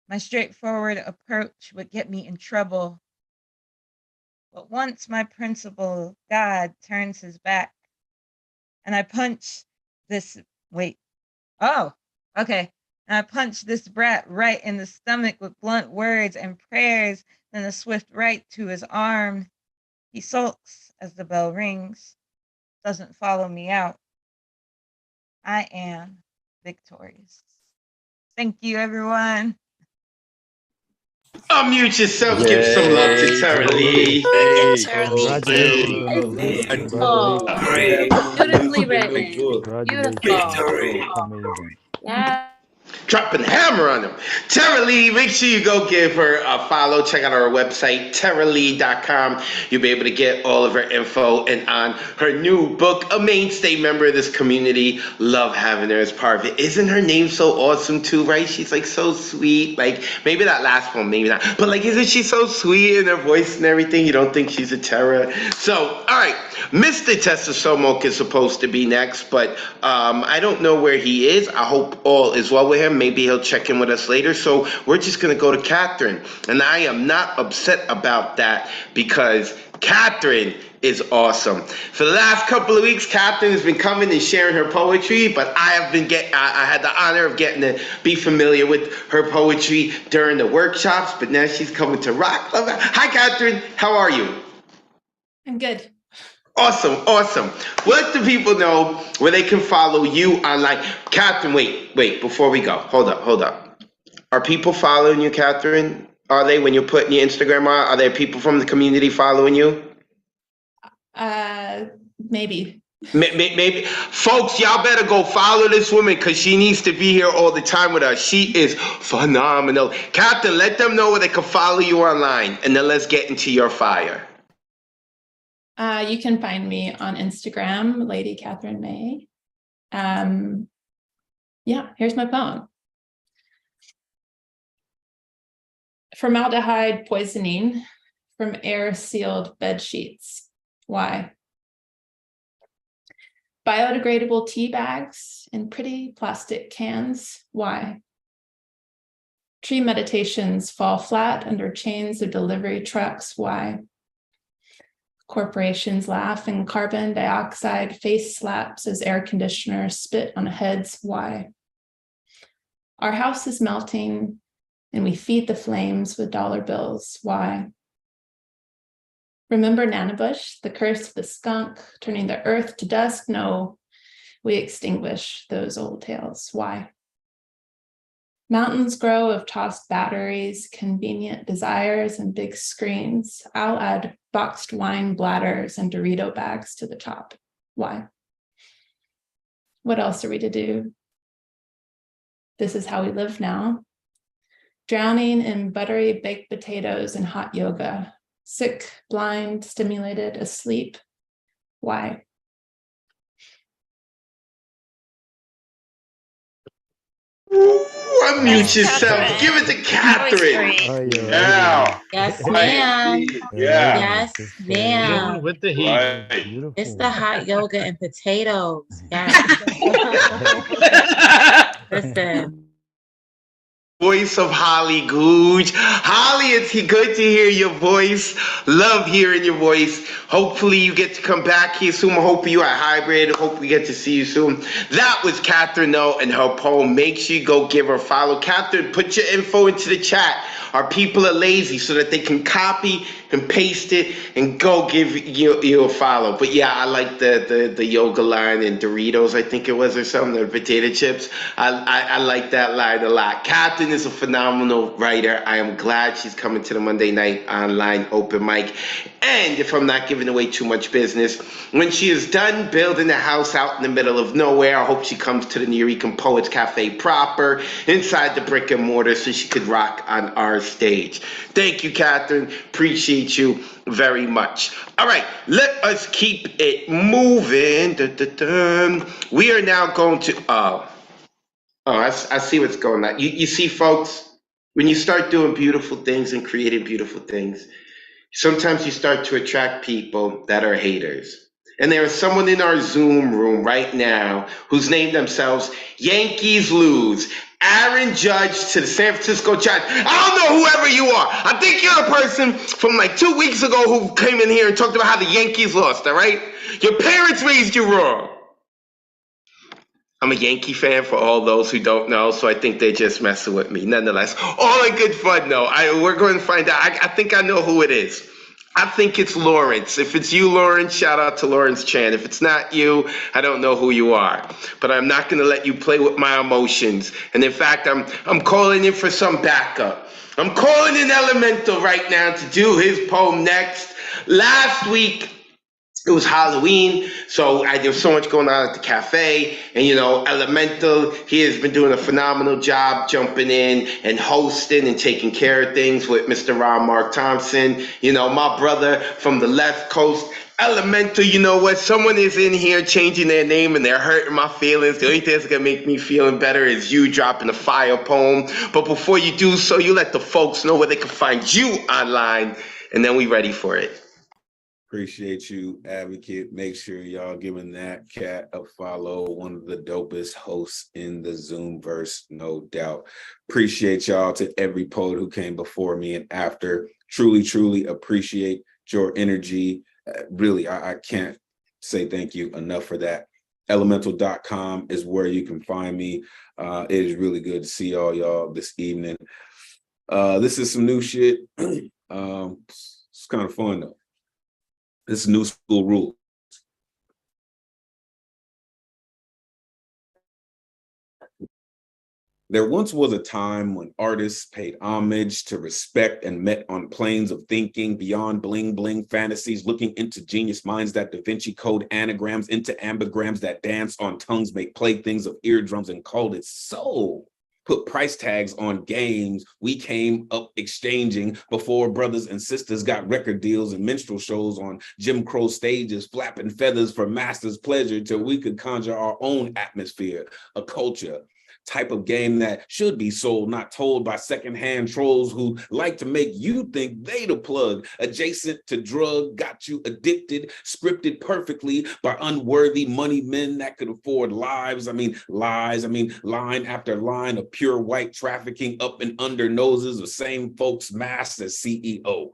My straightforward approach would get me in trouble. But once my principal, God, turns his back, and I punch this, wait, oh, okay. And I punch this brat right in the stomach with blunt words and prayers, then a swift right to his arm. He sulks as the bell rings, doesn't follow me out. I am victorious. Thank you, everyone. Unmute yourself, give some love to Tara Lee. Yes, Charlie. Congratulations on the book. Oh, Congratulations. beautifully written. Congratulations. Beautiful. That's amazing. Yeah. Dropping the hammer on them. Tara Lee, make sure you go give her a follow. Check out our website, taralee.com. You'll be able to get all of her info and on her new book, a mainstay member of this community. Love having her as part of it. Isn't her name so awesome too, right? She's like so sweet. Like maybe that last one, maybe not. But like, isn't she so sweet in her voice and everything? You don't think she's a Tara? So, all right. Mr. Testasomok is supposed to be next, but I don't know where he is. I hope all is well with him. Maybe he'll check in with us later. So we're just going to go to Catherine. And I am not upset about that because Catherine is awesome. For the last couple of weeks, Catherine has been coming and sharing her poetry, but I had the honor of getting to be familiar with her poetry during the workshops, but now she's coming to Rock Club. Hi, Catherine. How are you? I'm good. Awesome, awesome. Let the people know where they can follow you online. Catherine, wait, before we go. Hold up. Are people following you, Catherine? Are they, when you're putting your Instagram on? Are there people from the community following you? Maybe. Maybe. Folks, y'all better go follow this woman because she needs to be here all the time with us. She is phenomenal. Catherine, let them know where they can follow you online, and then let's get into your fire. You can find me on Instagram, Lady Catherine May. Yeah, here's my poem. Formaldehyde poisoning from air-sealed bed sheets. Why? Biodegradable tea bags in pretty plastic cans. Why? Tree meditations fall flat under chains of delivery trucks. Why? Corporations laugh and carbon dioxide face slaps as air conditioners spit on heads. Why? Our house is melting and we feed the flames with dollar bills. Why? Remember Nanabush, the curse of the skunk turning the earth to dust? No, we extinguish those old tales. Why? Mountains grow of tossed batteries, convenient desires, and big screens. I'll add boxed wine bladders and Dorito bags to the top. Why? What else are we to do? This is how we live now. Drowning in buttery baked potatoes and hot yoga. Sick, blind, stimulated, asleep. Why? Ooh, unmute Yes, yourself. Catherine. Give it to That was Catherine. great. Oh, yeah. Yeah. Yes, Right. ma'am. Yeah. Yes, Doing ma'am. with the heat. Right. Beautiful. It's the hot yoga and potatoes. Yes. Listen. Voice of Holly Googe. Holly, it's good to hear your voice. Love hearing your voice. Hopefully you get to come back here soon. I hope you are hybrid. Hope we get to see you soon. That was Catherine O and her poem. Make sure you go give her a follow. Catherine, put your info into the chat. Our people are lazy so that they can copy and paste it and go give you a follow. But yeah, I like the yoga line and Doritos, I think it was, or something, the potato chips. I like that line a lot. Catherine is a phenomenal writer. I am glad she's coming to the Monday night online open mic. And if I'm not giving away too much business, when she is done building a house out in the middle of nowhere, I hope she comes to the Nuyorican Poets Cafe proper, inside the brick and mortar, so she could rock on our stage. Thank you, Catherine. Appreciate you very much. All right, let us keep it moving. We are now going to, I see what's going on. You see, folks, when you start doing beautiful things and creating beautiful things, sometimes you start to attract people that are haters. And there is someone in our Zoom room right now who's named themselves Yankees Lose. Aaron Judge to the San Francisco Giants. I don't know whoever you are. I think you're the person from like 2 weeks ago who came in here and talked about how the Yankees lost, all right? Your parents raised you wrong. I'm a Yankee fan for all those who don't know, so I think they're just messing with me. Nonetheless, all in good fun, though. We're going to find out. I think I know who it is. I think it's Lawrence. If it's you, Lawrence, shout out to Lawrence Chan. If it's not you, I don't know who you are. But I'm not going to let you play with my emotions. And in fact, I'm calling in for some backup. I'm calling in Elemental right now to do his poem next. Last week, it was Halloween, so there was so much going on at the cafe, and Elemental, he has been doing a phenomenal job jumping in and hosting and taking care of things with Mr. Ron Mark Thompson, my brother from the left coast. Elemental, you know what? Someone is in here changing their name and they're hurting my feelings. The only thing that's gonna make me feeling better is you dropping a fire poem. But before you do so, you let the folks know where they can find you online, and then we ready for it. Appreciate you, Advocate. Make sure y'all giving that cat a follow. One of the dopest hosts in the Zoomverse, no doubt. Appreciate y'all to every poet who came before me and after. Truly, truly appreciate your energy. Really, I can't say thank you enough for that. Elemental.com is where you can find me. It is really good to see all y'all this evening. This is some new shit. It's kind of fun though. This is new school rule. There once was a time when artists paid homage to respect and met on planes of thinking beyond bling bling fantasies, looking into genius minds that Da Vinci code anagrams into ambigrams that dance on tongues, make playthings of eardrums and called it soul. Put price tags on games we came up exchanging before brothers and sisters got record deals and minstrel shows on Jim Crow stages, flapping feathers for master's pleasure till we could conjure our own atmosphere, a culture. Type of game that should be sold, not told by secondhand trolls who like to make you think they the plug. Adjacent to drug, got you addicted, scripted perfectly by unworthy money men that could afford lies, line after line of pure white trafficking up and under noses of same folks masked as CEO.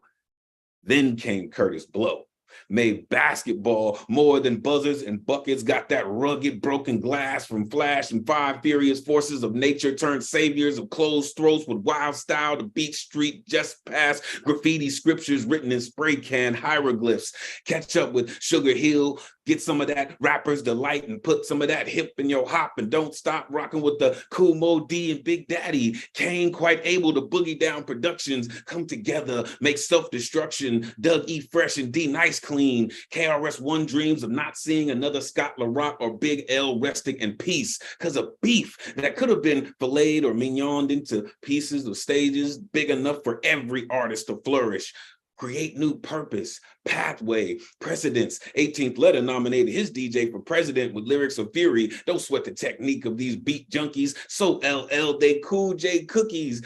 Then came Curtis Blow. Made basketball more than buzzers and buckets, got that rugged broken glass from Flash and 5 furious forces of nature turned saviors of closed throats with wild style to beat street just past graffiti scriptures written in spray can hieroglyphs. Catch up with Sugar Hill, Get some of that rapper's delight and put some of that hip in your hop and don't stop rocking with the Cool Mo D and Big Daddy. Kane quite able to boogie down productions, come together, make self-destruction. Doug E. Fresh and D. Nice Clean. KRS-One dreams of not seeing another Scott LaRock or Big L resting in peace because of beef that could have been filleted or mignoned into pieces or stages big enough for every artist to flourish. Create new purpose, pathway, precedence. 18th Letter nominated his DJ for president with lyrics of fury. Don't sweat the technique of these beat junkies. So LL, they Cool J cookies.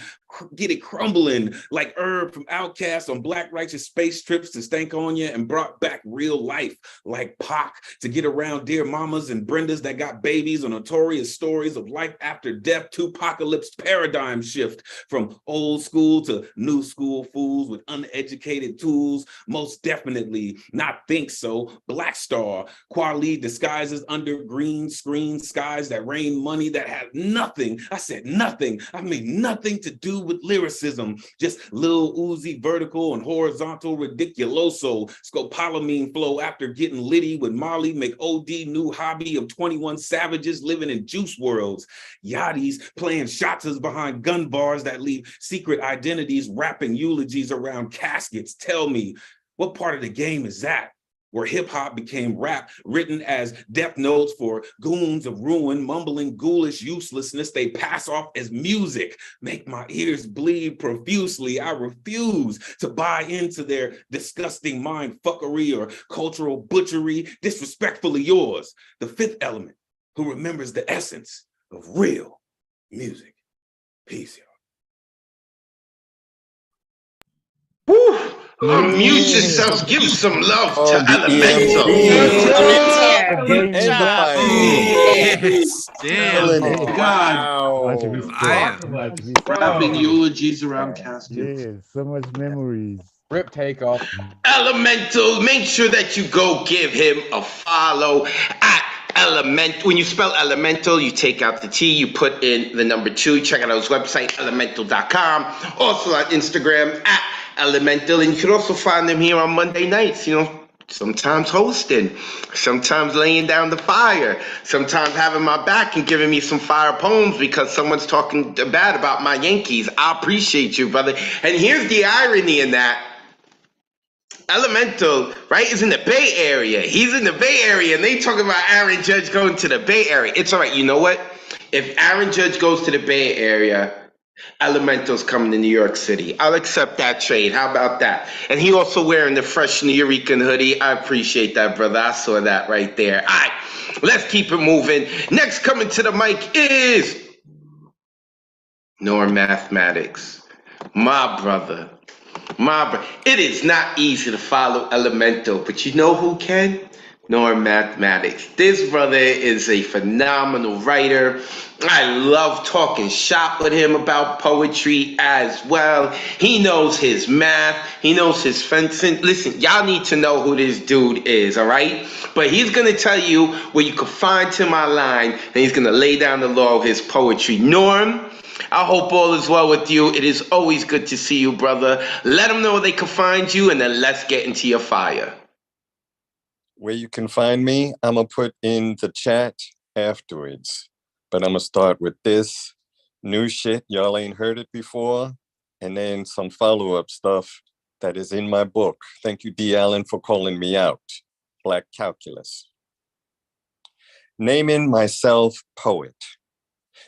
Get it crumbling like Herb from Outkast on Black Righteous space trips to Stankonia and brought back real life like Pac to get around dear mamas and Brendas that got babies on notorious stories of life after death. Two-pacalypse paradigm shift from old school to new school fools with uneducated tools. Most definitely not think so. Black Star, Quali disguises under green screen skies that rain money that had nothing. I said nothing. I mean nothing to do with lyricism, just Lil Uzi vertical and horizontal ridiculoso scopolamine flow after getting litty with Molly make OD new hobby of 21 savages living in juice worlds. Yachties playing shots behind gun bars that leave secret identities, rapping eulogies around caskets. Tell me, what part of the game is that? Where hip-hop became rap, written as death notes for goons of ruin, mumbling ghoulish uselessness they pass off as music. Make my ears bleed profusely. I refuse to buy into their disgusting mind fuckery or cultural butchery. Disrespectfully yours, the fifth element, who remembers the essence of real music. Peace, y'all. Woo! Unmute yourselves. Give some love to Elemental. Rapping eulogies around caskets. Yeah, so much memories. Rip Takeoff. Elemental, make sure that you go give him a follow at Elemental. When you spell Elemental, you take out the T, you put in the number 2. Check out his website, elemental.com. Also on Instagram at Elemental. And you can also find them here on Monday nights, you know, sometimes hosting, sometimes laying down the fire, sometimes having my back and giving me some fire poems because someone's talking bad about my Yankees. I appreciate you, brother. And here's the irony in that. Elemental, right, is in the Bay Area. He's in the Bay Area, and they talking about Aaron Judge going to the Bay Area. It's all right. You know what? If Aaron Judge goes to the Bay Area, Elemental's coming to New York City. I'll accept that trade. How about that? And he also wearing the fresh New Yorican hoodie. I appreciate that, brother. I saw that right there. All right, let's keep it moving. Next coming to the mic is Norm Mathematics. My brother. It is not easy to follow Elemental, but you know who can? Norm Mathematics. This brother is a phenomenal writer. I love talking shop with him about poetry as well. He knows his math. He knows his fencing. Listen, y'all need to know who this dude is, all right? But he's going to tell you where you can find him online, and he's going to lay down the law of his poetry. Norm, I hope all is well with you. It is always good to see you, brother. Let them know where they can find you, and then let's get into your fire. Where you can find me, I'm going to put in the chat afterwards. But I'm going to start with this new shit. Y'all ain't heard it before. And then some follow-up stuff that is in my book. Thank you, D. Allen, for calling me out. Black Calculus. Naming myself poet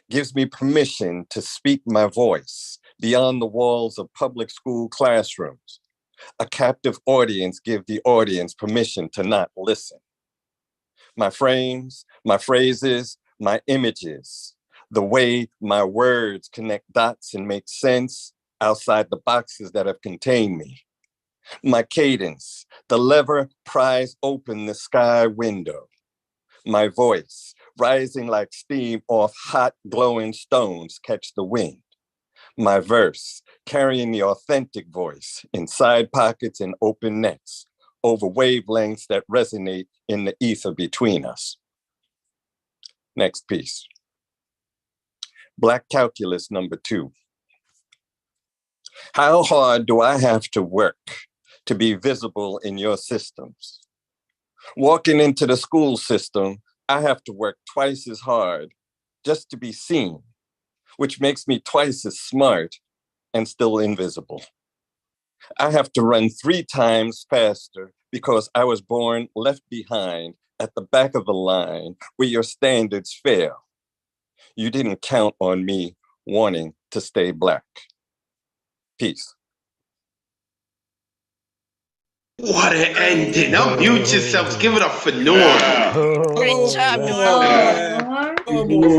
gives me permission to speak my voice beyond the walls of public school classrooms. A captive audience give the audience permission to not listen. My frames, my phrases, my images, the way my words connect dots and make sense outside the boxes that have contained me. My cadence, the lever pries open the sky window. My voice, rising like steam off hot glowing stones, catch the wind. My verse, carrying the authentic voice in side pockets and open nets, over wavelengths that resonate in the ether between us. Next piece. Black Calculus number 2. How hard do I have to work to be visible in your systems? Walking into the school system, I have to work twice as hard just to be seen, which makes me twice as smart and still invisible. I have to run 3 times faster because I was born left behind at the back of the line where your standards fail. You didn't count on me wanting to stay Black. Peace. What an ending. Unmute yourselves. Give it up for Norm. Great job, Norm.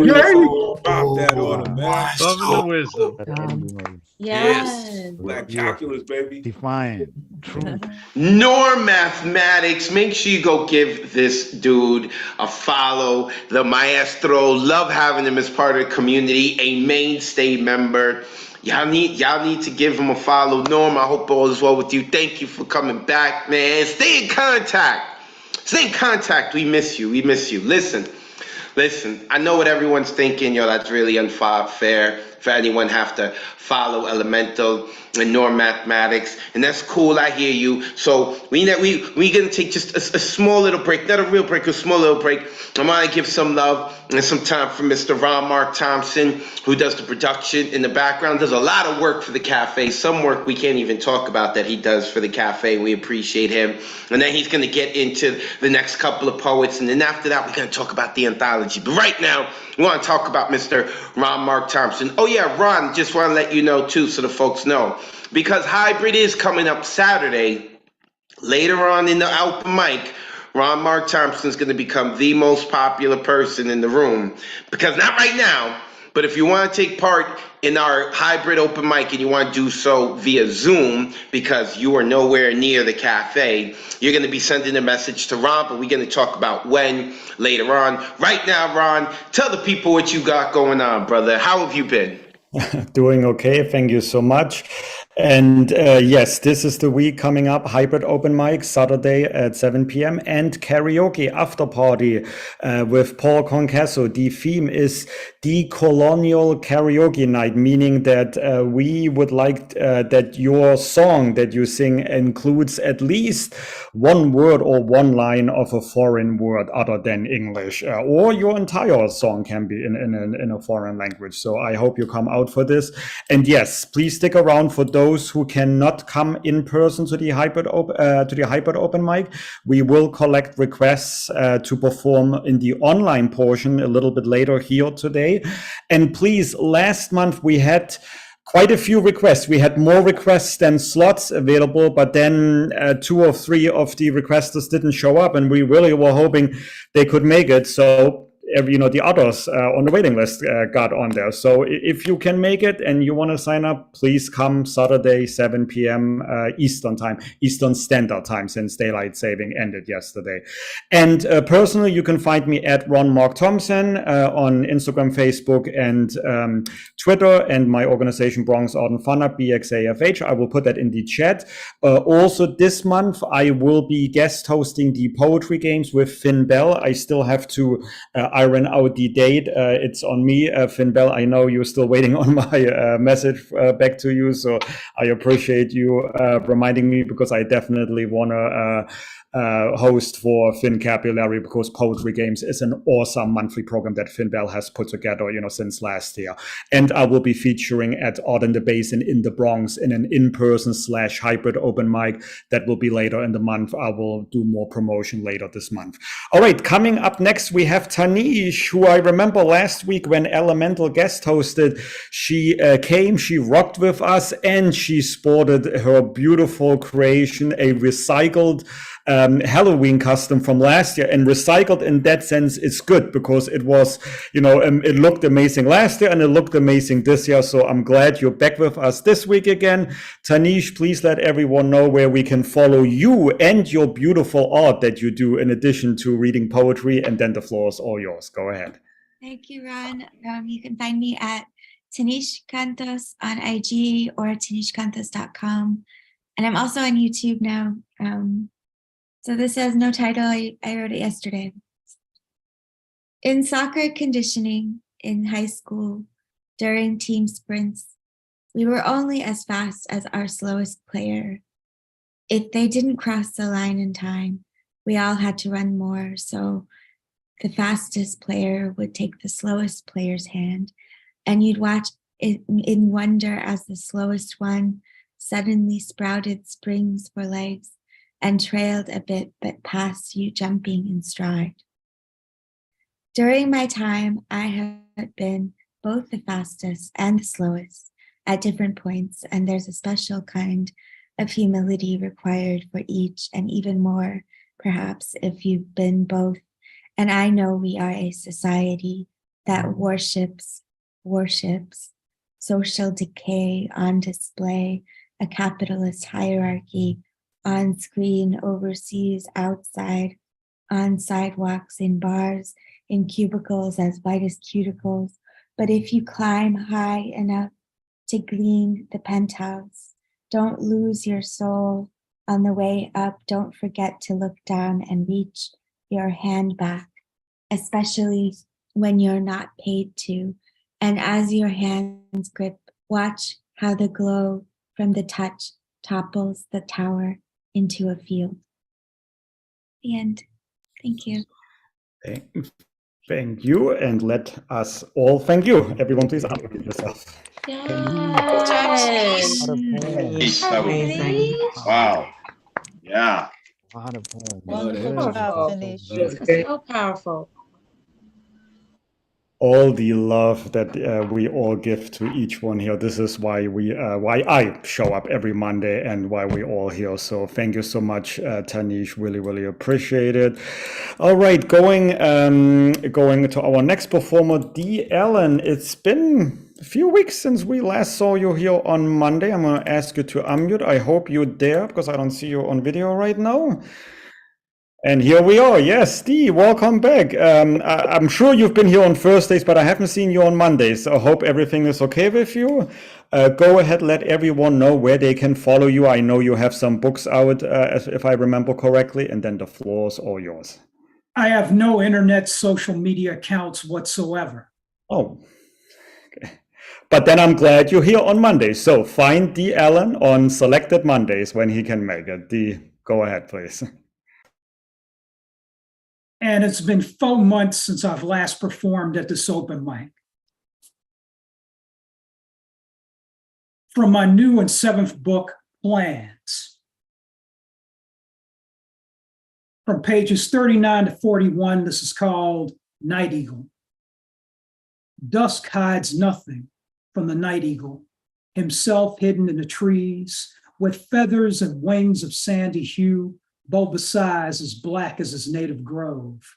Drop that on him, man. Love the wisdom. Yes. Black calculus, baby. Define. True. Norm Mathematics. Make sure you go give this dude a follow. The maestro. Love having him as part of the community. A mainstay member. Y'all need to give him a follow. Norm, I hope all is well with you. Thank you for coming back, man. Stay in contact. Stay in contact. We miss you. We miss you. Listen, I know what everyone's thinking. Yo, that's really unfair for anyone have to follow Elemental and Norm Mathematics, and that's cool. I hear you. So we gonna take just a small little break, not a real break, a small little break. I'm gonna give some love and some time for Mr. Ron Mark Thompson, who does the production in the background. Does a lot of work for the cafe. Some work we can't even talk about that he does for the cafe. We appreciate him. And then he's gonna get into the next couple of poets, and then after that we're gonna talk about the anthology. But right now we want to talk about Mr. Ron Mark Thompson. Oh yeah, Ron, just want to let you know too, so the folks know, because Hybrid is coming up Saturday. Later on in the open mic, Ron Mark Thompson is going to become the most popular person in the room. Because not right now, but if you want to take part in our hybrid open mic and you want to do so via Zoom because you are nowhere near the cafe, you're going to be sending a message to Ron, but we're going to talk about when later on. Right now, Ron, tell the people what you got going on, brother. How have you been? Doing okay. Thank you so much. And yes, this is the week coming up, hybrid open mic, Saturday at 7 p.m. and karaoke after party with Paul Concasso. The theme is decolonial karaoke night, meaning that we would like that your song that you sing includes at least one word or one line of a foreign word other than English, or your entire song can be in a foreign language. So I hope you come out for this. And yes, please stick around for those who cannot come in person to the hybrid open mic. We will collect requests to perform in the online portion a little bit later here today. And please, last month we had quite a few requests. We had more requests than slots available, but then 2 or 3 of the requesters didn't show up, and we really were hoping they could make it. So the others on the waiting list got on there. So if you can make it and you want to sign up, please come Saturday, 7 p.m. Eastern time, Eastern Standard Time, since daylight saving ended yesterday. And personally, you can find me at Ron Mark Thompson on Instagram, Facebook, and Twitter, and my organization Bronx Art and Fun Up, BXAFH. I will put that in the chat. Also this month, I will be guest hosting the poetry games with Finn Bell. I still have to iron out the date. It's on me. Finn Bell, I know you're still waiting on my message back to you, so I appreciate you reminding me, because I definitely want to host for Finn Capillary, because Poetry Games is an awesome monthly program that Finn Bell has put together, since last year. And I will be featuring at Art in the Basin in the Bronx in an in-person / hybrid open mic that will be later in the month. I will do more promotion later this month. All right, coming up next, we have Tanish, who I remember last week when Elemental guest hosted. She came, she rocked with us, and she sported her beautiful creation, a recycled Halloween costume from last year. And recycled in that sense is good, because it was, it looked amazing last year and it looked amazing this year. So I'm glad you're back with us this week again. Tanish, please let everyone know where we can follow you and your beautiful art that you do, in addition to reading poetry, and then the floor is all yours. Go ahead. Thank you, Ron. You can find me at Tanish Cantos on IG or tanishcantos.com. And I'm also on YouTube now. So this has no title. I wrote it yesterday. In soccer conditioning in high school, during team sprints, we were only as fast as our slowest player. If they didn't cross the line in time, we all had to run more. So the fastest player would take the slowest player's hand, and you'd watch it in wonder as the slowest one suddenly sprouted springs for legs and trailed a bit, but passed you jumping in stride. During my time, I had been both the fastest and the slowest at different points, and there's a special kind of humility required for each, and even more, perhaps, if you've been both. And I know we are a society that worships social decay on display, a capitalist hierarchy on screen, overseas, outside, on sidewalks, in bars, in cubicles as white as cuticles. But if you climb high enough to glean the penthouse, don't lose your soul on the way up. Don't forget to look down and reach your hand back, especially when you're not paid to. And as your hands grip, watch how the glow from the touch topples the tower into a field. The end. Thank you. Thank you, and let us all thank you. Everyone, please unmute yourself. Amazing. Wow. Yeah. Wonderful job, Tanisha. So powerful. All the love that we all give to each one here. This is why why I show up every Monday and why we all here. So thank you so much, Tanish. Really, really appreciate it. All right, going to our next performer, D. Allen. It's been a few weeks since we last saw you here on Monday. I'm going to ask you to unmute. I hope you're there because I don't see you on video right now. And here we are. Yes, Steve, welcome back. I'm sure you've been here on Thursdays, but I haven't seen you on Mondays. So I hope everything is okay with you. Go ahead, let everyone know where they can follow you. I know you have some books out, if I remember correctly, and then the floor is all yours. I have no internet social media accounts whatsoever. Oh, okay. But then I'm glad you're here on Mondays. So find D. Allen on selected Mondays when he can make it. D, go ahead, please. And it's been 4 months since I've last performed at this open mic. From my new and 7th book, Plans. From pages 39 to 41, this is called Night Eagle. Dusk hides nothing from the night eagle, himself hidden in the trees, with feathers and wings of sandy hue, bulbous as black as his native grove.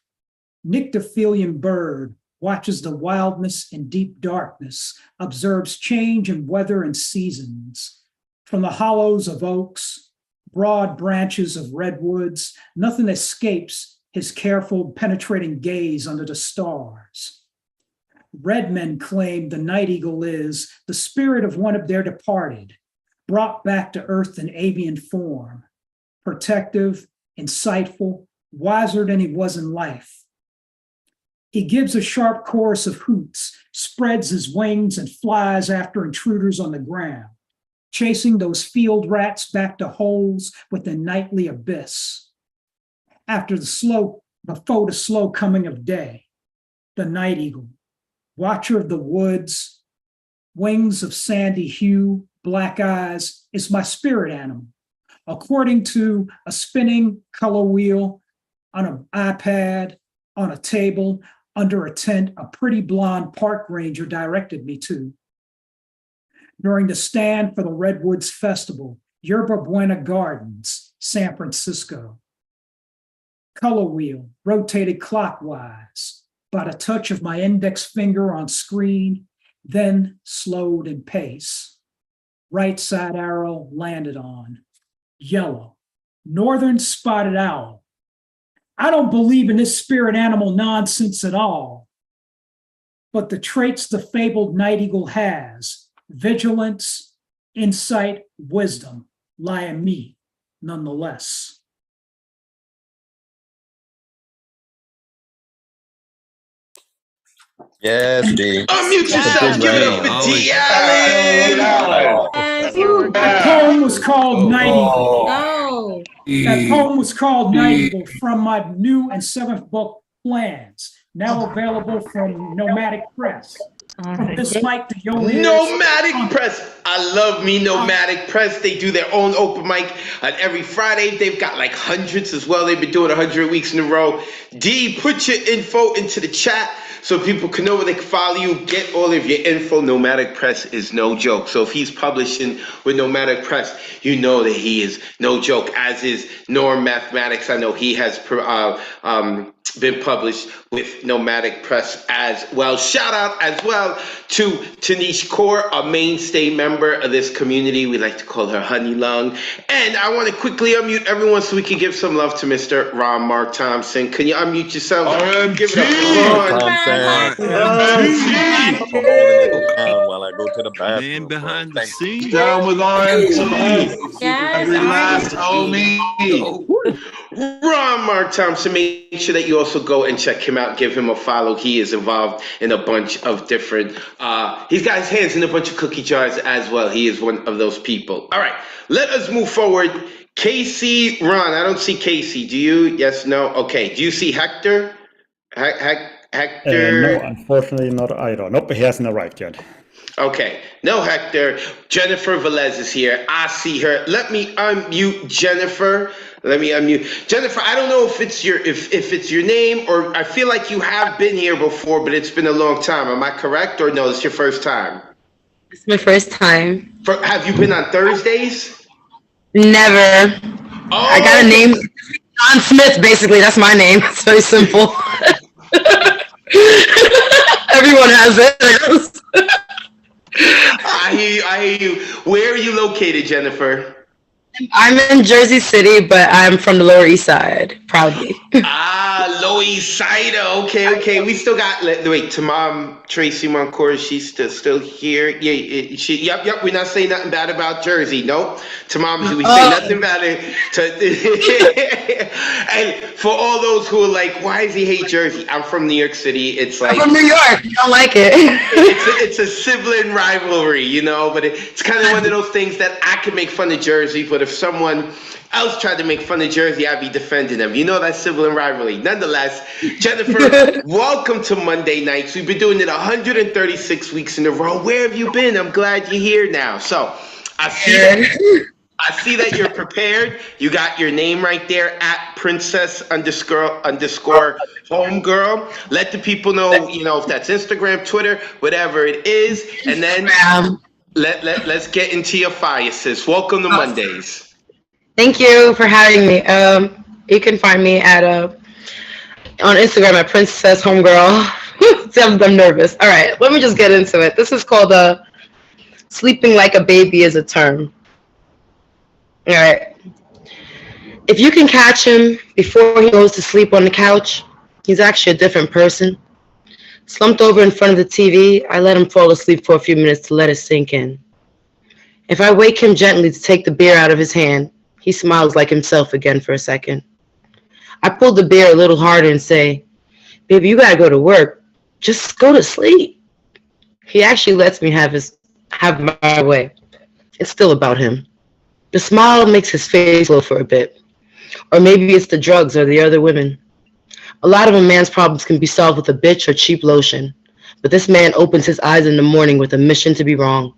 Nyctophilian bird watches the wildness in deep darkness, observes change in weather and seasons. From the hollows of oaks, broad branches of redwoods, nothing escapes his careful, penetrating gaze under the stars. Red men claim the night eagle is the spirit of one of their departed, brought back to earth in avian form. Protective, insightful, wiser than he was in life. He gives a sharp chorus of hoots, spreads his wings and flies after intruders on the ground, chasing those field rats back to holes within nightly abyss. Before the slow coming of day, the night eagle, watcher of the woods, wings of sandy hue, black eyes, is my spirit animal. According to a spinning color wheel on an iPad, on a table, under a tent, a pretty blonde park ranger directed me to. During the stand for the Redwoods Festival, Yerba Buena Gardens, San Francisco. Color wheel rotated clockwise by the touch of my index finger on screen, then slowed in pace. Right side arrow landed on. Yellow, northern spotted owl. I don't believe in this spirit animal nonsense at all. But the traits the fabled night eagle has, vigilance, insight, wisdom, lie in me nonetheless. Yes, D. Unmute yourself. Give it up for D. Allen. The poem was called Night Eagle. Oh. That poem was called Night Eagle from my new and seventh book, Plans, now available from Nomadic Press. From this mic to your ears. Nomadic Press. I love me Nomadic Press. They do their own open mic on every Friday. They've got like hundreds as well. They've been doing 100 weeks in a row. D, put your info into the chat so people can know where they can follow you. Get all of your info. Nomadic Press is no joke. So if he's publishing with Nomadic Press, you know that he is no joke, as is Norm Mathematics. I know he has been published with Nomadic Press as well. Shout out as well to Tanish Kaur, a mainstay member of this community. We like to call her Honey Lung. And I want to quickly unmute everyone so we can give some love to Mr. Ron Mark Thompson. Can you unmute yourself? Give it up for Ron. While I go to the bathroom. Man behind the scenes. Down with RMT. Yes, Every last homie. Ron Mark Thompson, make sure that you also go and check him out. Give him a follow. He is involved in a bunch of different, he's got his hands in a bunch of cookie jars as well. He is one of those people. All right, let us move forward. Casey, Ron, I don't see Casey. Do you? Yes, no? Okay. Do you see Hector? Hector? No, unfortunately not either. Nope, he hasn't arrived yet. Okay, no Hector. Jennifer Velez is here. I see her. Let me unmute Jennifer. Jennifer, I don't know if it's your name, or I feel like you have been here before, but it's been a long time. Am I correct, or no, it's your first time? It's my first time. Have you been on Thursdays? Never. Oh. I got a name, John Smith, basically. That's my name. It's very simple. Everyone has it. I hear you. Where are you located, Jennifer? I'm in Jersey City, but I'm from the Lower East Side, proudly. Lower East Side. Okay. We still got, wait, Tamam Tracy Moncourt, she's still here. Yeah, yep. We're not saying nothing bad about Jersey. No, Tamam, we say nothing bad. And for all those who are like, why does he hate Jersey? I'm from New York City. It's like, I'm from New York. You don't like it. it's a sibling rivalry, you know, but it's kind of one of those things that I can make fun of Jersey, but if someone else tried to make fun of Jersey, I'd be defending them. You know, that sibling rivalry. Nonetheless, Jennifer, welcome to Monday Nights. We've been doing it 136 weeks in a row. Where have you been? I'm glad you're here now. So I see that you're prepared. You got your name right there at princess_homegirl. Let the people know, you know, if that's Instagram, Twitter, whatever it is. And then let's get into your fire, sis. Welcome to Mondays. Thank you for having me. You can find me at on Instagram at Princess Homegirl. See, I'm nervous. All right, let me just get into it. This is called sleeping like a baby is a term. All right. If you can catch him before he goes to sleep on the couch, he's actually a different person. Slumped over in front of the TV, I let him fall asleep for a few minutes to let it sink in. If I wake him gently to take the beer out of his hand, he smiles like himself again for a second. I pull the beer a little harder and say, "Baby, you gotta go to work. Just go to sleep." He actually lets me have my way. It's still about him. The smile makes his face glow for a bit. Or maybe it's the drugs or the other women. A lot of a man's problems can be solved with a bitch or cheap lotion. But this man opens his eyes in the morning with a mission to be wrong.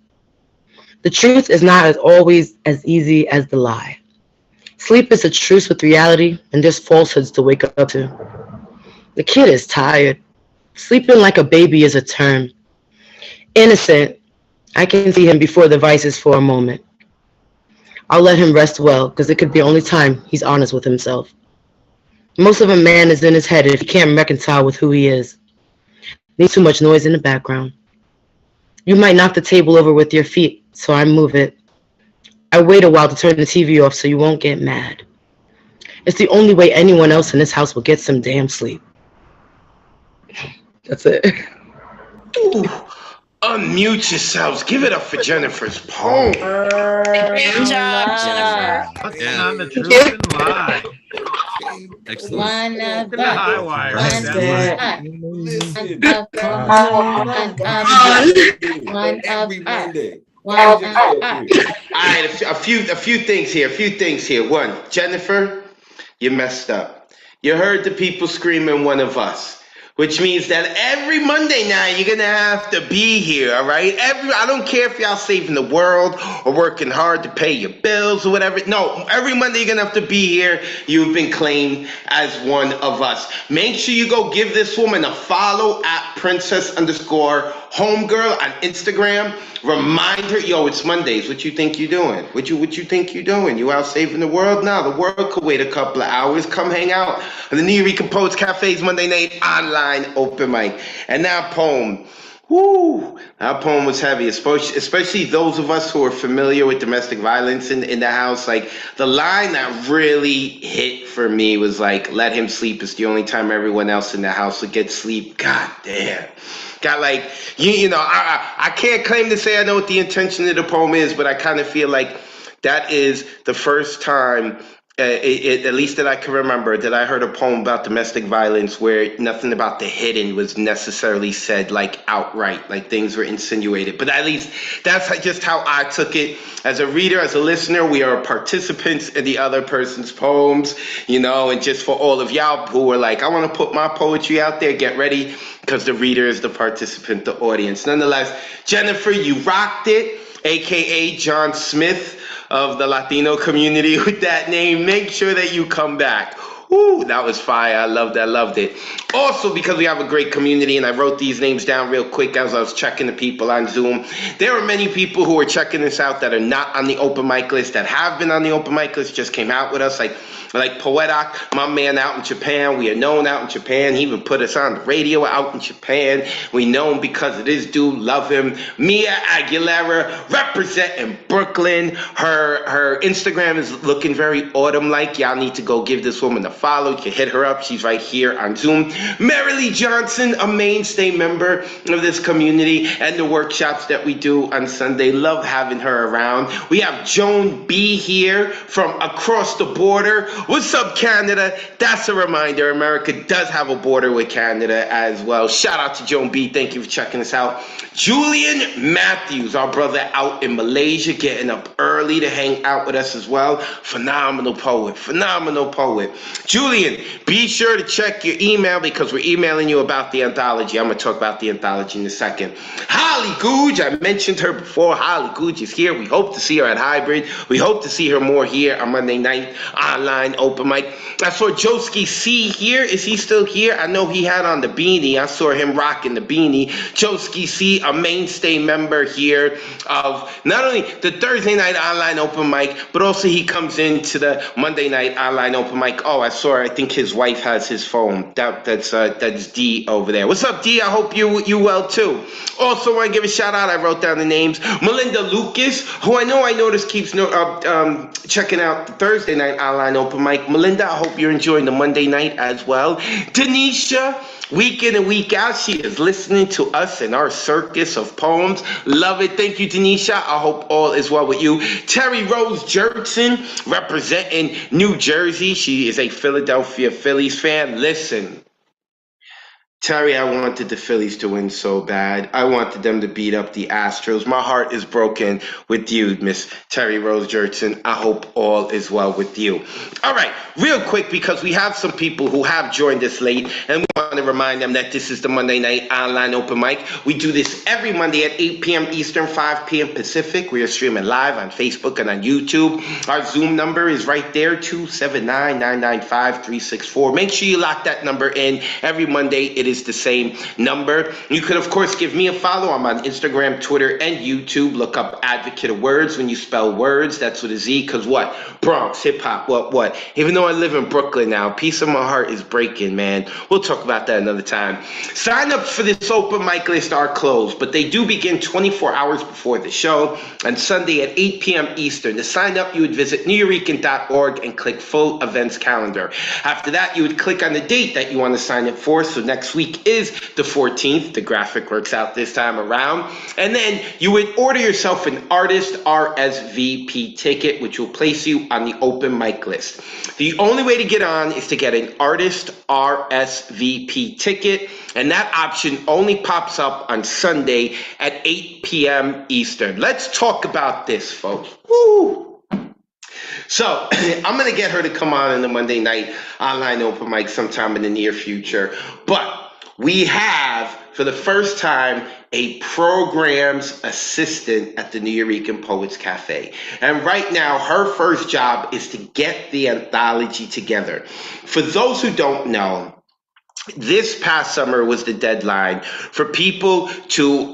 The truth is not always as easy as the lie. Sleep is a truce with reality, and there's falsehoods to wake up to. The kid is tired. Sleeping like a baby is a term. Innocent, I can see him before the vices for a moment. I'll let him rest well, because it could be the only time he's honest with himself. Most of a man is in his head if he can't reconcile with who he is. There's too much noise in the background. You might knock the table over with your feet, so I move it. I wait a while to turn the TV off so you won't get mad. It's the only way anyone else in this house will get some damn sleep. That's it. Ooh, unmute yourselves. Give it up for Jennifer's poem. Good job, Jennifer. On the truth and lie. Excellent. One of The high wire. one of All right, a few things here. One, Jennifer, you messed up. You heard the people screaming one of us, which means that every Monday night you're gonna have to be here, all right? I don't care if y'all saving the world or working hard to pay your bills or whatever. No, every Monday you're gonna have to be here. You've been claimed as one of us. Make sure you go give this woman a follow at princess_homegirl on Instagram. Remind her, yo, it's Mondays. What you think you're doing? What you think you're doing? You out saving the world? Nah, the world could wait a couple of hours. Come hang out at the New York Poets Cafe's Monday night online open mic. And that poem, whoo, that poem was heavy, especially those of us who are familiar with domestic violence in the house. Like, the line that really hit for me was like, let him sleep. It's the only time everyone else in the house would get sleep. God damn. Got like, you know, I can't claim to say I know what the intention of the poem is, but I kind of feel like that is the first time, at least that I can remember, that I heard a poem about domestic violence where nothing about the hidden was necessarily said like outright, like things were insinuated. But at least that's just how I took it. As a reader, as a listener, we are participants in the other person's poems, you know, and just for all of y'all who are like, I want to put my poetry out there, get ready, because the reader is the participant, the audience. Nonetheless, Jennifer, you rocked it, aka John Smith of the Latino community with that name. Make sure that you come back. Ooh, that was fire. I loved it. Also, because we have a great community, and I wrote these names down real quick as I was checking the people on Zoom. There are many people who are checking this out that are not on the open mic list, that have been on the open mic list, just came out with us, like Poetic, my man out in Japan. We are known out in Japan. He even put us on the radio out in Japan. We know him because of this dude. Love him. Mia Aguilera, representing Brooklyn. Her Instagram is looking very autumn-like. Y'all need to go give this woman a follow. You can hit her up. She's right here on Zoom. Marilee Johnson, a mainstay member of this community and the workshops that we do on Sunday. Love having her around. We have Joan B here from across the border. What's up, Canada? That's a reminder. America does have a border with Canada as well. Shout out to Joan B. Thank you for checking us out. Julian Matthews, our brother out in Malaysia, getting up early to hang out with us as well. Phenomenal poet. Julian, be sure to check your email because we're emailing you about the anthology. I'm going to talk about the anthology in a second. Holly Googe, I mentioned her before. Holly Googe is here. We hope to see her at Hybrid. We hope to see her more here on Monday night online open mic. I saw Joski C here. Is he still here? I know he had on the beanie. I saw him rocking the beanie. Joski C, a mainstay member here of not only the Thursday night online open mic, but also he comes into the Monday night online open mic. Oh, I saw her. I think his wife has his phone. That's D over there. What's up, D? I hope you well too. Also want to give a shout out. I wrote down the names. Melinda Lucas, who I noticed keeps checking out the Thursday night online open mic. Melinda, I hope you're enjoying the Monday night as well. Denisha, week in and week out, she is listening to us in our circus of poems. Love it. Thank you, Denisha. I hope all is well with you. Terry Rose Jerkson, representing New Jersey. She is a Philadelphia Phillies fan. Listen, Terry, I wanted the Phillies to win so bad. I wanted them to beat up the Astros. My heart is broken with you, Miss Terry Rose Jerkson. I hope all is well with you. All right, real quick, because we have some people who have joined us late, and we want to remind them that this is the Monday night online open mic. We do this every Monday at 8 p.m. Eastern, 5 p.m. Pacific. We are streaming live on Facebook and on YouTube. Our Zoom number is right there, 279-995-364. Make sure you lock that number in. Every Monday, it is the same number. You could, of course, give me a follow. I'm on Instagram, Twitter, and YouTube. Look up Advocate of Wordz when you spell words. That's with a Z, because what? Bronx, hip-hop, what? Even though I live in Brooklyn now, piece of my heart is breaking, man. We'll talk about that another time. Sign-ups for this open mic list are closed, but they do begin 24 hours before the show on Sunday at 8 p.m. Eastern. To sign up, you would visit nuyorican.org and click full events calendar. After that, you would click on the date that you want to sign up for. So next week is the 14th. The graphic works out this time around. And then you would order yourself an artist RSVP ticket, which will place you on the open mic list. The only way to get on is to get an artist RSVP RSVP ticket, and that option only pops up on Sunday at 8 p.m. Eastern. Let's talk about this, folks. Woo! So I'm going to get her to come on in the Monday night online open mic sometime in the near future. But we have, for the first time, a programs assistant at the New Yorican Poets Cafe. And right now, her first job is to get the anthology together. For those who don't know, this past summer was the deadline for people to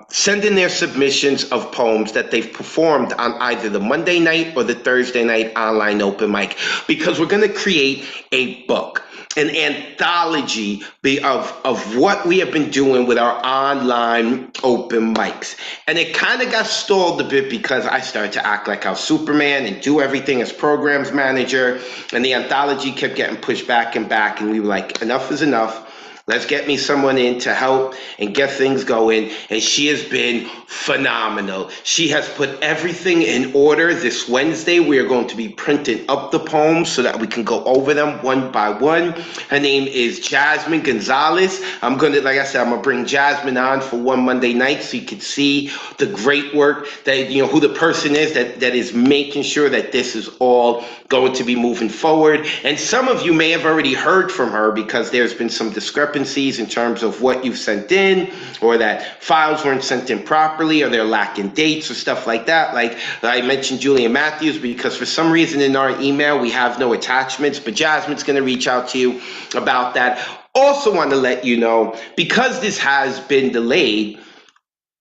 send in their submissions of poems that they've performed on either the Monday night or the Thursday night online open mic, because we're going to create a book, an anthology of what we have been doing with our online open mics. And it kind of got stalled a bit because I started to act like I was Superman and do everything as programs manager, and the anthology kept getting pushed back and back, and we were like, enough is enough. Let's get me someone in to help and get things going. And she has been phenomenal. She has put everything in order. This Wednesday, we are going to be printing up the poems so that we can go over them one by one. Her name is Jasmine Gonzalez. I'm going to, like I said, I'm going to bring Jasmine on for one Monday night so you can see the great work that, you know, who the person is that is making sure that this is all going to be moving forward. And some of you may have already heard from her because there's been some discrepancies in terms of what you've sent in, or that files weren't sent in properly, or they're lacking dates or stuff like that. Like I mentioned Julian Matthews, because for some reason in our email we have no attachments, but Jasmine's going to reach out to you about that. Also want to let you know, because this has been delayed,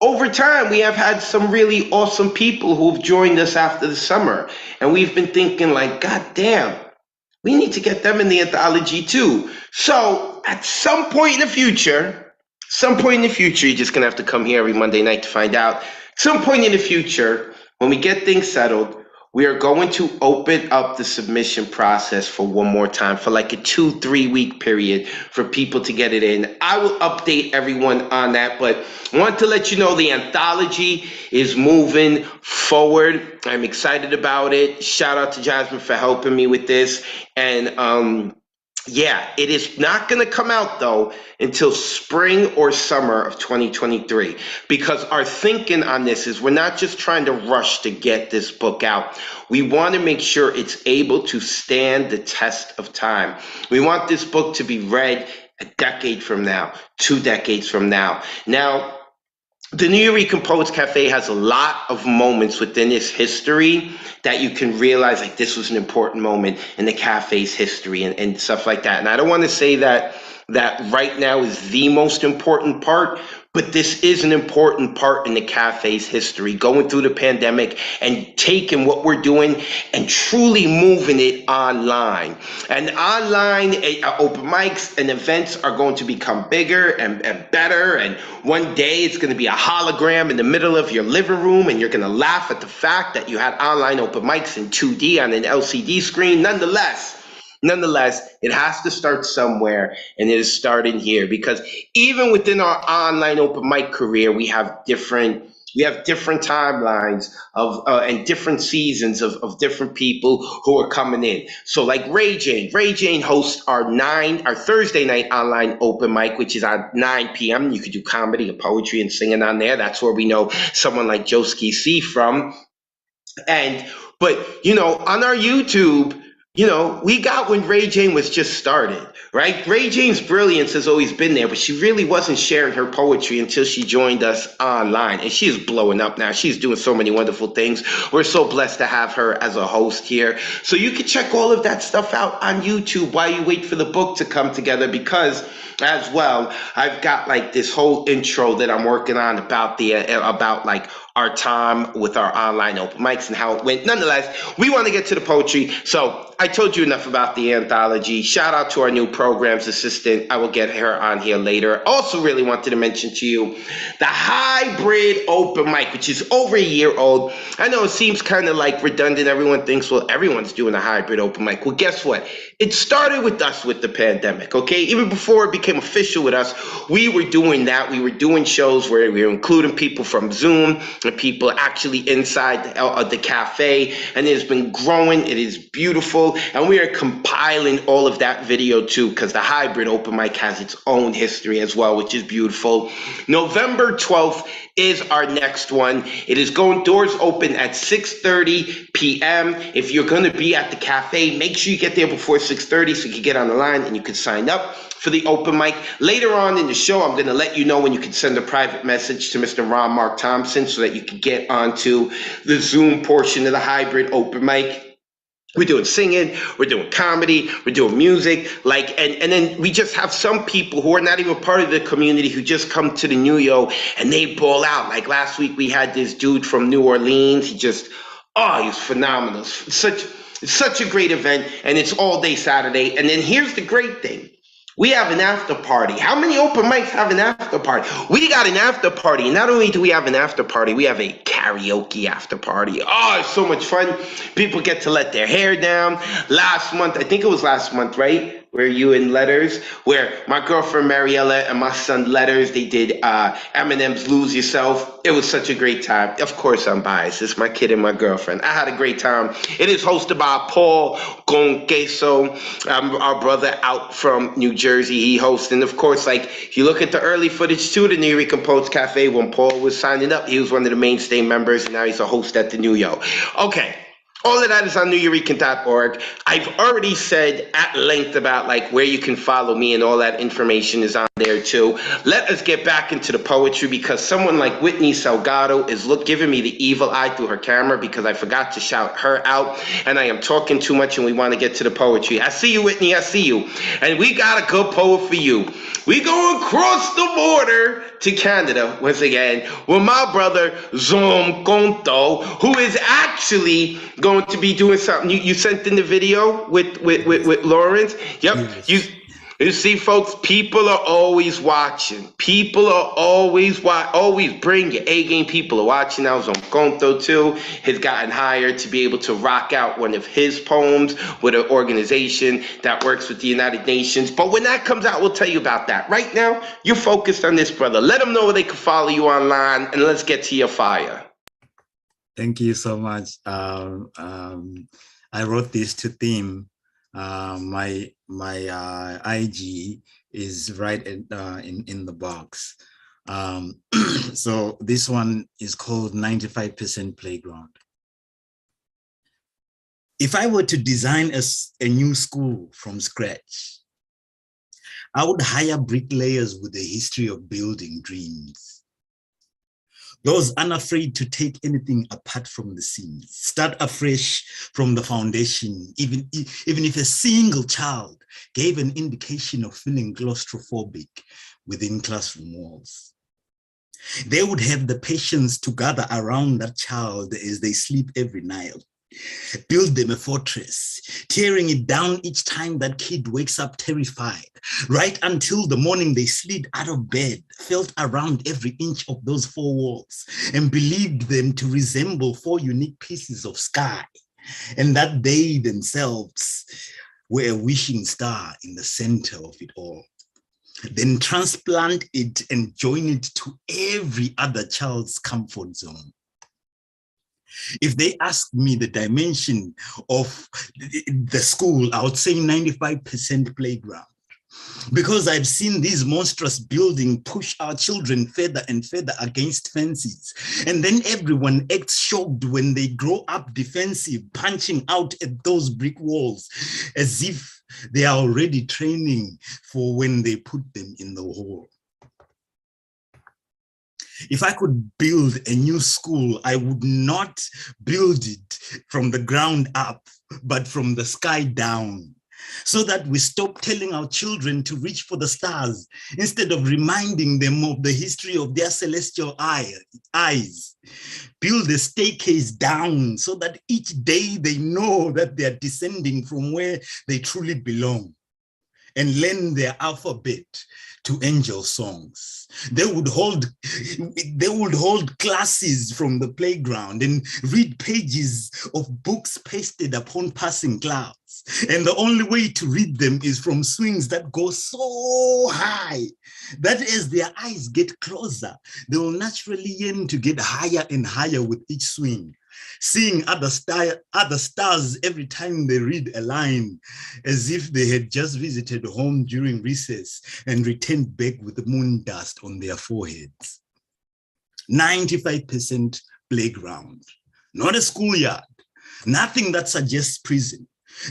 over time we have had some really awesome people who've joined us after the summer, and we've been thinking like, God damn, we need to get them in the anthology too. So at some point in the future, you're just gonna have to come here every Monday night to find out. At some point in the future, when we get things settled, we are going to open up the submission process for one more time for like a 2-3 week period for people to get it in. I will update everyone on that, but I want to let you know the anthology is moving forward. I'm excited about it. Shout out to Jasmine for helping me with this. And yeah, it is not going to come out though until spring or summer of 2023, because our thinking on this is we're not just trying to rush to get this book out. We want to make sure it's able to stand the test of time. We want this book to be read a decade from now, 2 decades from now. Now, the New Yorican Poets Cafe has a lot of moments within its history that you can realize, like, this was an important moment in the cafe's history and stuff like that. And I don't want to say that right now is the most important part, but this is an important part in the cafe's history, going through the pandemic and taking what we're doing and truly moving it online. And online open mics and events are going to become bigger and better. And one day it's going to be a hologram in the middle of your living room, and you're going to laugh at the fact that you had online open mics in 2D on an LCD screen. Nonetheless, it has to start somewhere, and it is starting here, because even within our online open mic career, we have different timelines of and different seasons of different people who are coming in. So like Ray Jane hosts our Thursday night online open mic, which is at 9 p.m. You could do comedy and poetry and singing on there. That's where we know someone like Joski C from. But you know, on our YouTube, you know, we got when Ray Jane was just started, right? Ray Jane's brilliance has always been there, but she really wasn't sharing her poetry until she joined us online. And she is blowing up now. She's doing so many wonderful things. We're so blessed to have her as a host here. So you can check all of that stuff out on YouTube while you wait for the book to come together, because as well, I've got like this whole intro that I'm working on about like our time with our online open mics and how it went. Nonetheless, we want to get to the poetry. So I told you enough about the anthology. Shout out to our new programs assistant. I will get her on here later. Also really wanted to mention to you the hybrid open mic, which is over a year old. I know it seems kind of like redundant. Everyone thinks, well, everyone's doing a hybrid open mic. Well, guess what? It started with us with the pandemic, okay? Even before it became official with us, we were doing that. We were doing shows where we were including people from Zoom people actually inside the cafe, and it has been growing. It is beautiful, and we are compiling all of that video too, because the hybrid open mic has its own history as well, which is beautiful. November 12th is our next one. It is going, doors open at 6:30 p.m. If you're going to be at the cafe, make sure you get there before 6:30 so you can get on the line and you can sign up for the open mic. Later on in the show, I'm going to let you know when you can send a private message to Mr. Ron Mark Thompson so that you can get onto the Zoom portion of the hybrid open mic. We're doing singing, we're doing comedy, we're doing music, and then we just have some people who are not even part of the community who just come to the New Yo and they ball out. Like last week, we had this dude from New Orleans. He was phenomenal. It's such a great event, and it's all day Saturday. And then here's the great thing. We have an after party. How many open mics have an after party? We got an after party. Not only do we have an after party, we have a karaoke after party. Oh, it's so much fun. People get to let their hair down. Last month, I think it was last month, right? Where you in Letters, where my girlfriend Mariella and my son Letters, they did Eminem's Lose Yourself. It was such a great time. Of course, I'm biased. It's my kid and my girlfriend. I had a great time. It is hosted by Paul Gonqueso, our brother out from New Jersey. He hosts. And of course, if you look at the early footage too, the New York Post Cafe, when Paul was signing up, he was one of the mainstay members, and now he's a host at the New Yo. Okay. All of that is on neweurekan.org. I've already said at length about where you can follow me, and all that information is on there too. Let us get back into the poetry, because someone like Whitney Salgado is giving me the evil eye through her camera because I forgot to shout her out, and I am talking too much, and we want to get to the poetry. I see you, Whitney, I see you. And we got a good poet for you. We going across the border to Canada once again with my brother Zom Conto, who is actually going to be doing something. You sent in the video with Lawrence. Yep. You see, folks, people are always watching. People are always bring your A game. People are watching now. Zom Conto too has gotten hired to be able to rock out one of his poems with an organization that works with the United Nations. But when that comes out, we'll tell you about that. Right now, you're focused on this brother. Let them know where they can follow you online, and let's get to your fire. Thank you so much. I wrote this to theme. My IG is right in the box. So this one is called 95% Playground. If I were to design a new school from scratch, I would hire bricklayers with a history of building dreams. Those unafraid to take anything apart from the seams, start afresh from the foundation, even if a single child gave an indication of feeling claustrophobic within classroom walls. They would have the patience to gather around that child as they sleep every night, build them a fortress, tearing it down each time that kid wakes up terrified, right until the morning they slid out of bed, felt around every inch of those four walls, and believed them to resemble four unique pieces of sky, and that they themselves were a wishing star in the center of it all. Then transplant it and join it to every other child's comfort zone. If they ask me the dimension of the school, I would say 95% playground. Because I've seen these monstrous buildings push our children further and further against fences. And then everyone acts shocked when they grow up defensive, punching out at those brick walls as if they are already training for when they put them in the hole. If I could build a new school, I would not build it from the ground up, but from the sky down, so that we stop telling our children to reach for the stars instead of reminding them of the history of their celestial eyes. Build a staircase down so that each day they know that they are descending from where they truly belong. and learn their alphabet to angel songs. They would hold classes from the playground and read pages of books pasted upon passing clouds. And the only way to read them is from swings that go so high that as their eyes get closer, they will naturally yearn to get higher and higher with each swing, seeing other stars every time they read a line, as if they had just visited home during recess and returned back with the moon dust on their foreheads. 95% playground, not a schoolyard, nothing that suggests prison.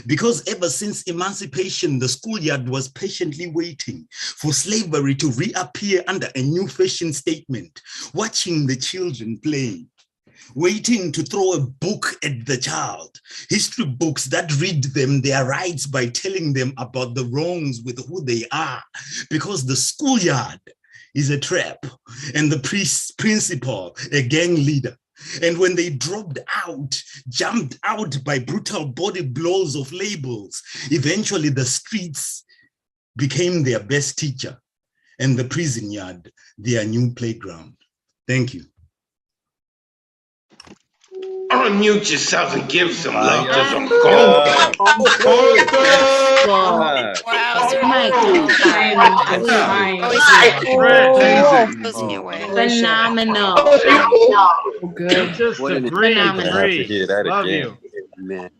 Because ever since emancipation, the schoolyard was patiently waiting for slavery to reappear under a new fashion statement, watching the children playing, waiting to throw a book at the child, history books that read them their rights by telling them about the wrongs with who they are, because the schoolyard is a trap and the principal a gang leader. And when they dropped out, jumped out by brutal body blows of labels, eventually the streets became their best teacher and the prison yard their new playground. Thank you. Unmute yourselves and give some love to some Phenomenal. Good. Just agree. Love you. Man.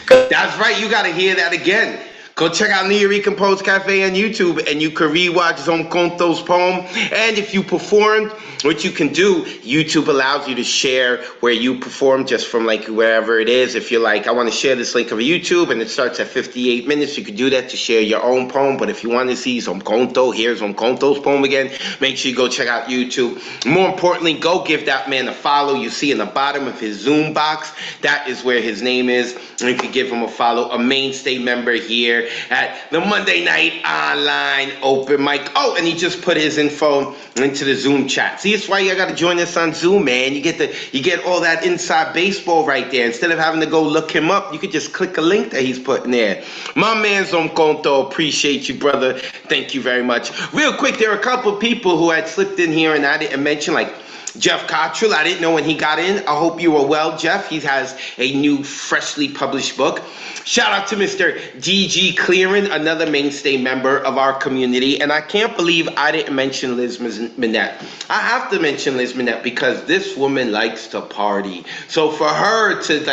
That's right. You got to hear that again. Go check out Nuyorican Poets Cafe on YouTube and you can rewatch Zomkonto's poem. And if you performed, what you can do, YouTube allows you to share where you perform just from like wherever it is. If you're like, I want to share this link of YouTube and it starts at 58 minutes, you can do that to share your own poem. But if you want to see Zomkonto, here's Zomkonto's poem again, make sure you go check out YouTube. More importantly, go give that man a follow. You see in the bottom of his Zoom box, that is where his name is. And you can give him a follow, a mainstay member here at the Monday Night Online Open Mic. Oh, and he just put his info into the Zoom chat. See, that's why you got to join us on Zoom, man. You get all that inside baseball right there. Instead of having to go look him up, you could just click a link that he's putting there. My man Zomkonto, appreciate you, brother. Thank you very much. Real quick, there are a couple of people who had slipped in here and I didn't mention, like Jeff Cottrell. I didn't know when he got in. I hope you were well, Jeff. He has a new freshly published book. Shout out to Mr. DG Clearin, another mainstay member of our community. And I can't believe I didn't mention Liz Minette. I have to mention Liz Minette because this woman likes to party. So for her to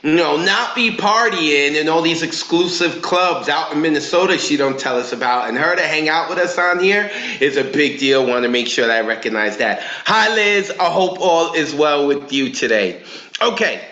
not be partying in all these exclusive clubs out in Minnesota she don't tell us about, and her to hang out with us on here is a big deal. Want to make sure that I recognize that. Hi, Liz. I hope all is well with you today. Okay.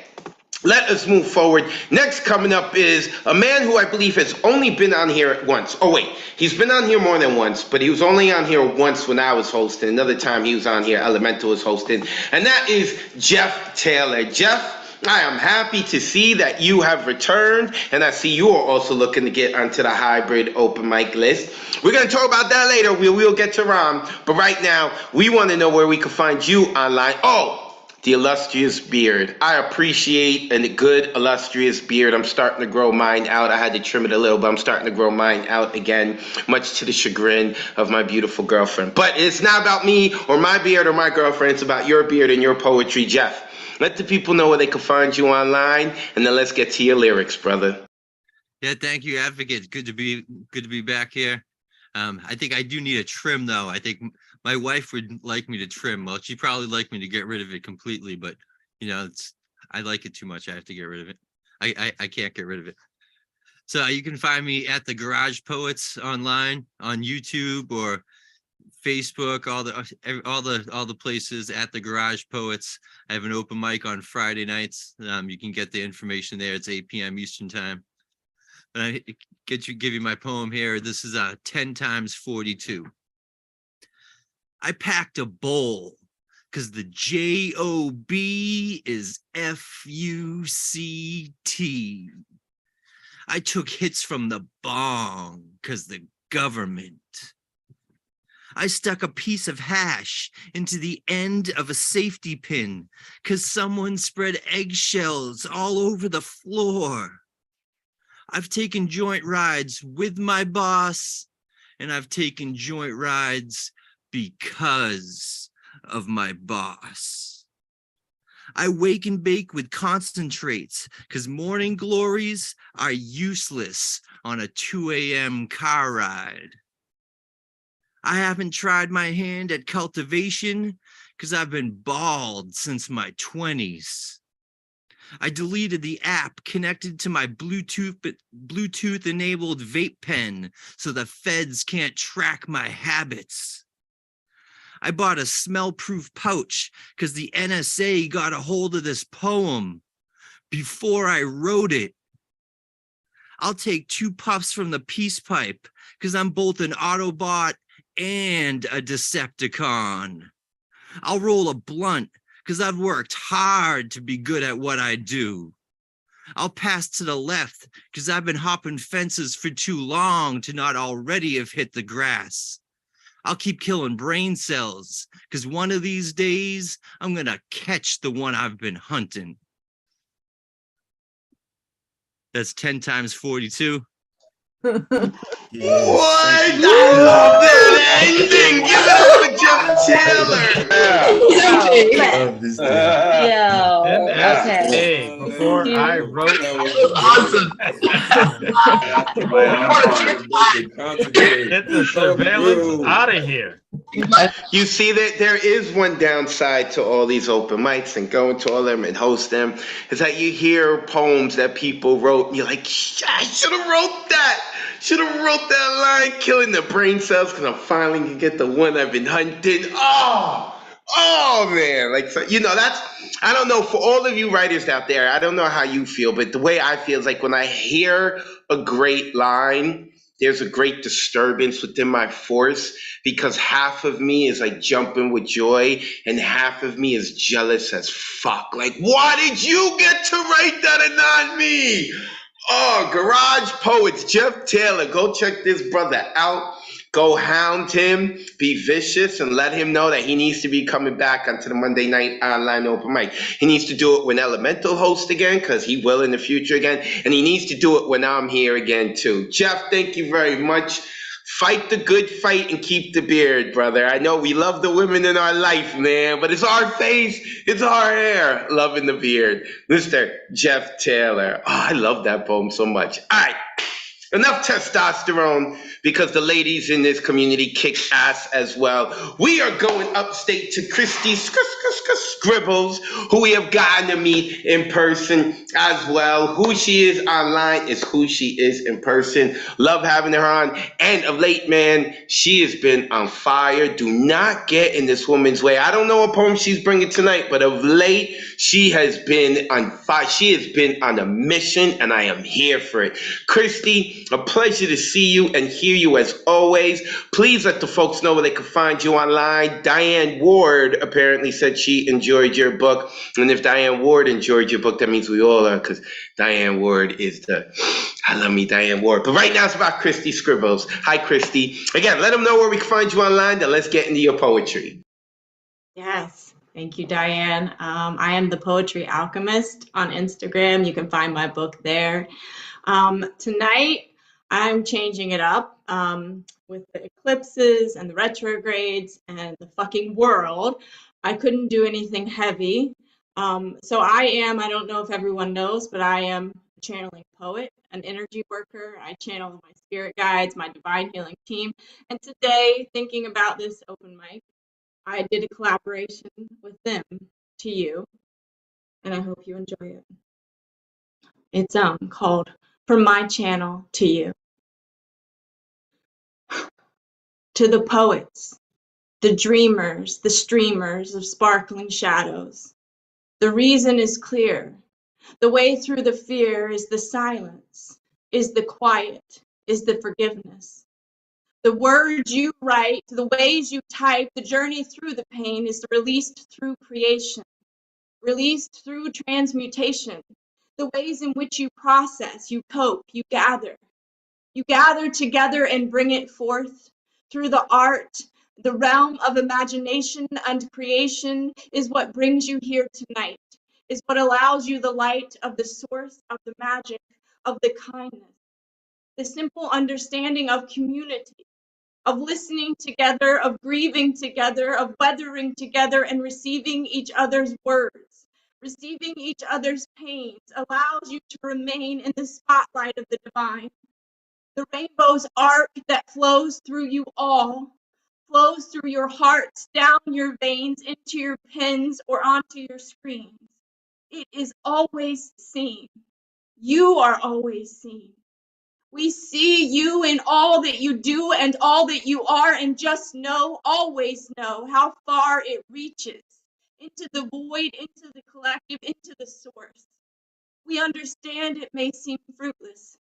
Let us move forward. Next coming up is a man who I believe has only been on here once. Oh, wait. He's been on here more than once, but he was only on here once when I was hosting. Another time he was on here, Elemental was hosting. And that is Jeff Taylor. Jeff, I am happy to see that you have returned, and I see you are also looking to get onto the hybrid open mic list. We're going to talk about that later. We'll get to Ram, but right now, we want to know where we can find you online. Oh, the illustrious beard. I appreciate a good illustrious beard. I'm starting to grow mine out. I had to trim it a little, but I'm starting to grow mine out again, much to the chagrin of my beautiful girlfriend. But it's not about me or my beard or my girlfriend. It's about your beard and your poetry, Jeff. Let the people know where they can find you online, and then let's get to your lyrics, brother. Yeah, thank you, Advocate. Good to be back here. I think I do need a trim, though. I think my wife would like me to trim. Well, she'd probably like me to get rid of it completely, but I like it too much. I have to get rid of it. I can't get rid of it. So you can find me at the Garage Poets online on YouTube or Facebook, all the places at the Garage Poets. I have an open mic on Friday nights. You can get the information there. It's 8 p.m. Eastern time. And I give you my poem here. This is 10 times 42. I packed a bowl because the J-O-B is F-U-C-T. I took hits from the bong because the government. I stuck a piece of hash into the end of a safety pin because someone spread eggshells all over the floor. I've taken joint rides with my boss, and I've taken joint rides because of my boss. I wake and bake with concentrates because morning glories are useless on a 2 a.m. car ride. I haven't tried my hand at cultivation because I've been bald since my 20s. I deleted the app connected to my Bluetooth-enabled vape pen so the feds can't track my habits. I bought a smell-proof pouch because the NSA got a hold of this poem before I wrote it. I'll take 2 puffs from the peace pipe because I'm both an Autobot and a Decepticon. I'll roll a blunt because I've worked hard to be good at what I do. I'll pass to the left because I've been hopping fences for too long to not already have hit the grass. I'll keep killing brain cells because one of these days I'm gonna catch the one I've been hunting. That's 10 times 42. What? I love that ending. Give it up for Jeff Taylor. Love this NSA, before I wrote. Get the surveillance out of here. You see that there is one downside to all these open mics and going to all of them and host them, is that you hear poems that people wrote and you're like, I should have wrote that. Should have wrote that line, killing the brain cells, because I'm finally gonna get the one I've been hunting. Oh man, like, so, you know, that's, I don't know, for all of you writers out there, I don't know how you feel, but the way I feel is like when I hear a great line, there's a great disturbance within my force, because half of me is like jumping with joy and half of me is jealous as fuck. Like, why did you get to write that and not me? Oh, Garage Poets, Jeff Taylor, go check this brother out. Go hound him, be vicious, and let him know that he needs to be coming back onto the Monday night online open mic. He needs to do it when Elemental hosts again, because he will in the future again. And he needs to do it when I'm here again, too. Jeff, thank you very much. Fight the good fight and keep the beard, brother. I know we love the women in our life, man, but it's our face, it's our hair, loving the beard. Mr. Jeff Taylor. Oh, I love that poem so much. All right. Enough testosterone, because the ladies in this community kick ass as well. We are going upstate to Christy Scribbles, who we have gotten to meet in person as well. Who she is online is who she is in person. Love having her on. And of late, man, she has been on fire. Do not get in this woman's way. I don't know what poem she's bringing tonight, but of late, she has been on fire. She has been on a mission, and I am here for it. Christy, a pleasure to see you and hear you as always. Please let the folks know where they can find you online. Diane Ward apparently said she enjoyed your book. And if Diane Ward enjoyed your book, that means we all are, because Diane Ward is I love me Diane Ward. But right now it's about Christy Scribbles. Hi, Christy. Again, let them know where we can find you online. Then let's get into your poetry. Yes. Thank you, Diane. I am the Poetry Alchemist on Instagram. You can find my book there. Tonight, I'm changing it up with the eclipses and the retrogrades and the fucking world. I couldn't do anything heavy. So I don't know if everyone knows, but I am a channeling poet, an energy worker. I channel my spirit guides, my divine healing team. And today, thinking about this open mic, I did a collaboration with them to you, and I hope you enjoy it. It's called From My Channel to You. To the poets, the dreamers, the streamers of sparkling shadows, the reason is clear. The way through the fear is the silence, is the quiet, is the forgiveness. The words you write, the ways you type, the journey through the pain is released through creation, released through transmutation. The ways in which you process, you cope, you gather. You gather together and bring it forth through the art. The realm of imagination and creation is what brings you here tonight, is what allows you the light of the source of the magic, of the kindness, the simple understanding of community, of listening together, of grieving together, of weathering together and receiving each other's words, receiving each other's pains, allows you to remain in the spotlight of the divine. The rainbow's arc that flows through you all, flows through your hearts, down your veins, into your pens, or onto your screens. It is always seen. You are always seen. We see you in all that you do and all that you are, and just know, always know, how far it reaches into the void, into the collective, into the source. We understand it may seem fruitless.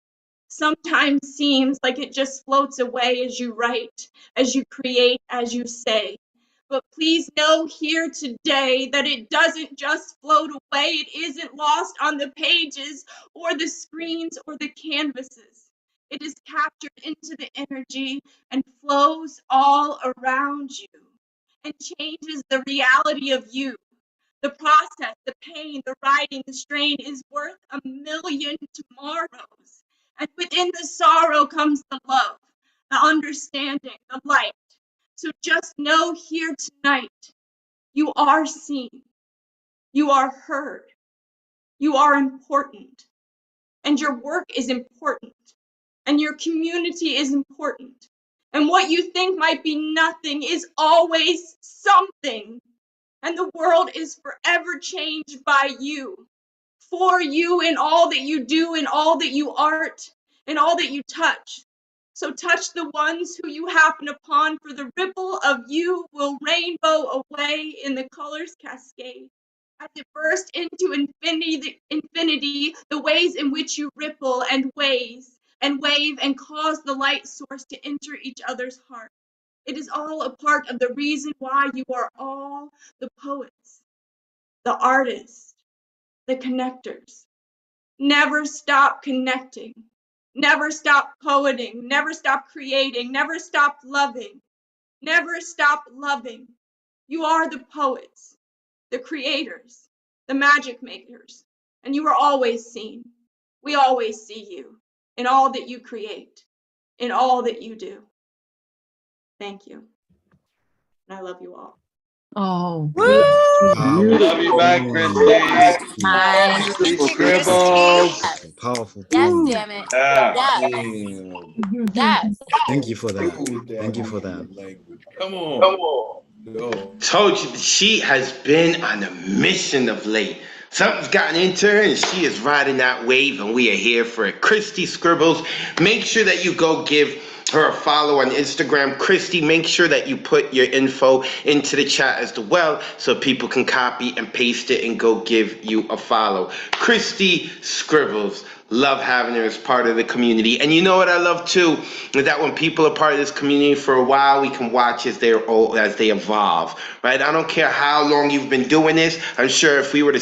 Sometimes seems like it just floats away as you write, as you create, as you say. But please know here today that it doesn't just float away. It isn't lost on the pages or the screens or the canvases. It is captured into the energy and flows all around you and changes the reality of you. The process, the pain, the writing, the strain is worth 1,000,000 tomorrows. And within the sorrow comes the love, the understanding, the light. So just know here tonight, you are seen, you are heard, you are important, and your work is important, and your community is important. And what you think might be nothing is always something. And the world is forever changed by you, for you, in all that you do, in all that you art, in all that you touch. So touch the ones who you happen upon, for the ripple of you will rainbow away in the colors cascade. As it bursts into infinity, the ways in which you ripple and wave and cause the light source to enter each other's heart. It is all a part of the reason why you are all the poets, the artists, the connectors. Never stop connecting. Never stop poeting. Never stop creating. Never stop loving. Never stop loving. You are the poets, the creators, the magic makers, and you are always seen. We always see you in all that you create, in all that you do. Thank you. And I love you all. Oh, Love you back, Christy. Hi. Christy Scribbles. Powerful. Yes, damn it. Yeah. Yes. Thank you for that. Thank you for that. Come on. Told you she has been on a mission of late. Something's gotten into her and she is riding that wave, and we are here for it. Christy Scribbles, make sure that you go give her a follow on Instagram. Christy, make sure that you put your info into the chat as well so people can copy and paste it and go give you a follow. Christy Scribbles. Love having her as part of the community. And you know what I love too? Is that when people are part of this community for a while, we can watch as they evolve, right? I don't care how long you've been doing this. I'm sure if we were to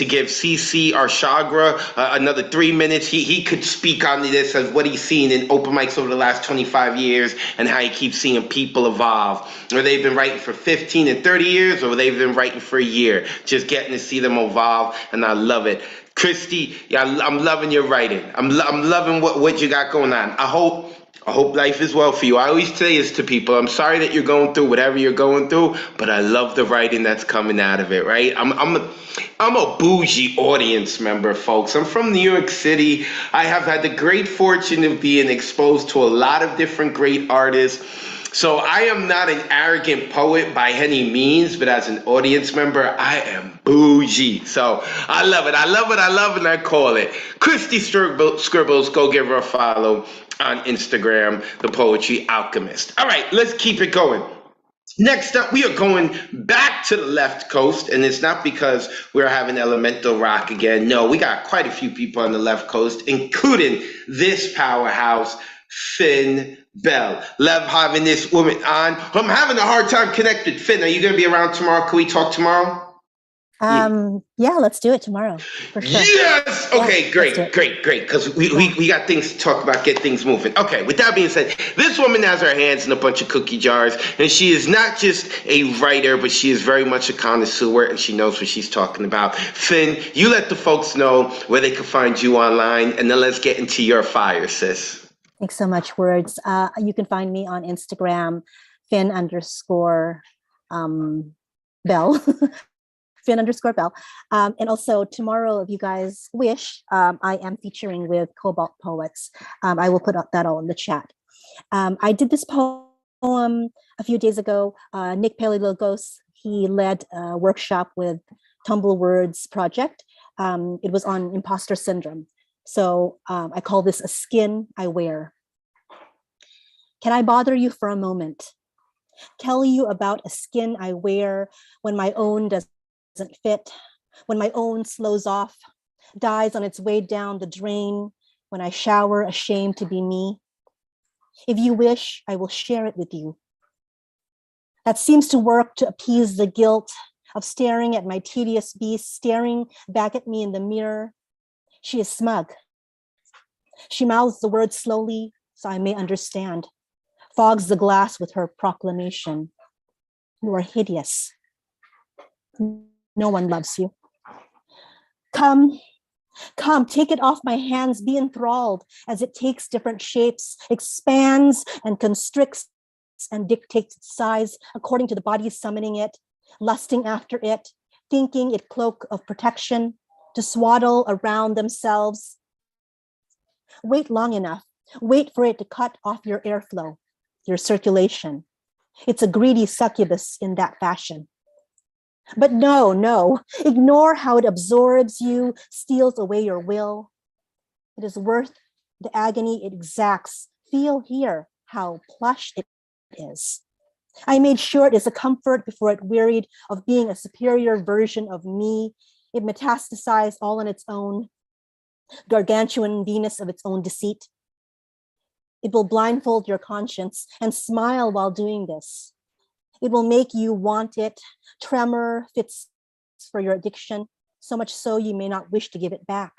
give CC or Chagra another 3 minutes, he could speak on this as what he's seen in open mics over the last 25 years and how he keeps seeing people evolve. Or they've been writing for 15 and 30 years, or they've been writing for a year, just getting to see them evolve, and I love it. Christy, yeah, I'm loving your writing. I'm loving what you got going on. I hope life is well for you. I always say this to people. I'm sorry that you're going through whatever you're going through, but I love the writing that's coming out of it, right? I'm a bougie audience member, folks. I'm from New York City. I have had the great fortune of being exposed to a lot of different great artists. So I am not an arrogant poet by any means, but as an audience member, I am bougie. So I love it. I love it. I love it. And I call it. Christy Scribbles, go give her a follow on Instagram, The Poetry Alchemist. All right, let's keep it going. Next up, we are going back to the left coast, and it's not because we're having elemental rock again. No, we got quite a few people on the left coast, including this powerhouse, Finn Bell. Love having this woman on. I'm having a hard time connecting. Finn, are you going to be around tomorrow? Can we talk tomorrow? Yeah, let's do it tomorrow. For sure. Yes! Okay, Yeah, great. Because we got things to talk about, get things moving. Okay, with that being said, this woman has her hands in a bunch of cookie jars, and she is not just a writer, but she is very much a connoisseur, and she knows what she's talking about. Finn, you let the folks know where they can find you online, and then let's get into your fire, sis. Thanks so much, Wordz. You can find me on Instagram, Finn_Bell. Finn_Bell. And also tomorrow, if you guys wish, I am featuring with Cobalt Poets. I will put that all in the chat. I did this poem a few days ago. Nick Palilogos, he led a workshop with Tumble Words project. It was on imposter syndrome. So I call this a skin I wear. Can I bother you for a moment? Tell you about a skin I wear when my own doesn't fit, when my own slows off, dies on its way down the drain, when I shower ashamed to be me. If you wish, I will share it with you. That seems to work to appease the guilt of staring at my tedious beast, staring back at me in the mirror. She is smug. She mouths the words slowly so I may understand, fogs the glass with her proclamation. You are hideous. No one loves you. Come, take it off my hands, be enthralled as it takes different shapes, expands and constricts and dictates its size according to the body summoning it, lusting after it, thinking it cloak of protection to swaddle around themselves. Wait long enough. Wait for it to cut off your airflow, your circulation. It's a greedy succubus in that fashion. But no, ignore how it absorbs you, steals away your will. It is worth the agony it exacts. Feel here how plush it is. I made sure it is a comfort before it wearied of being a superior version of me. It metastasized all on its own, gargantuan Venus of its own deceit. It will blindfold your conscience and smile while doing this. It will make you want it, tremor, fits for your addiction, so much so you may not wish to give it back.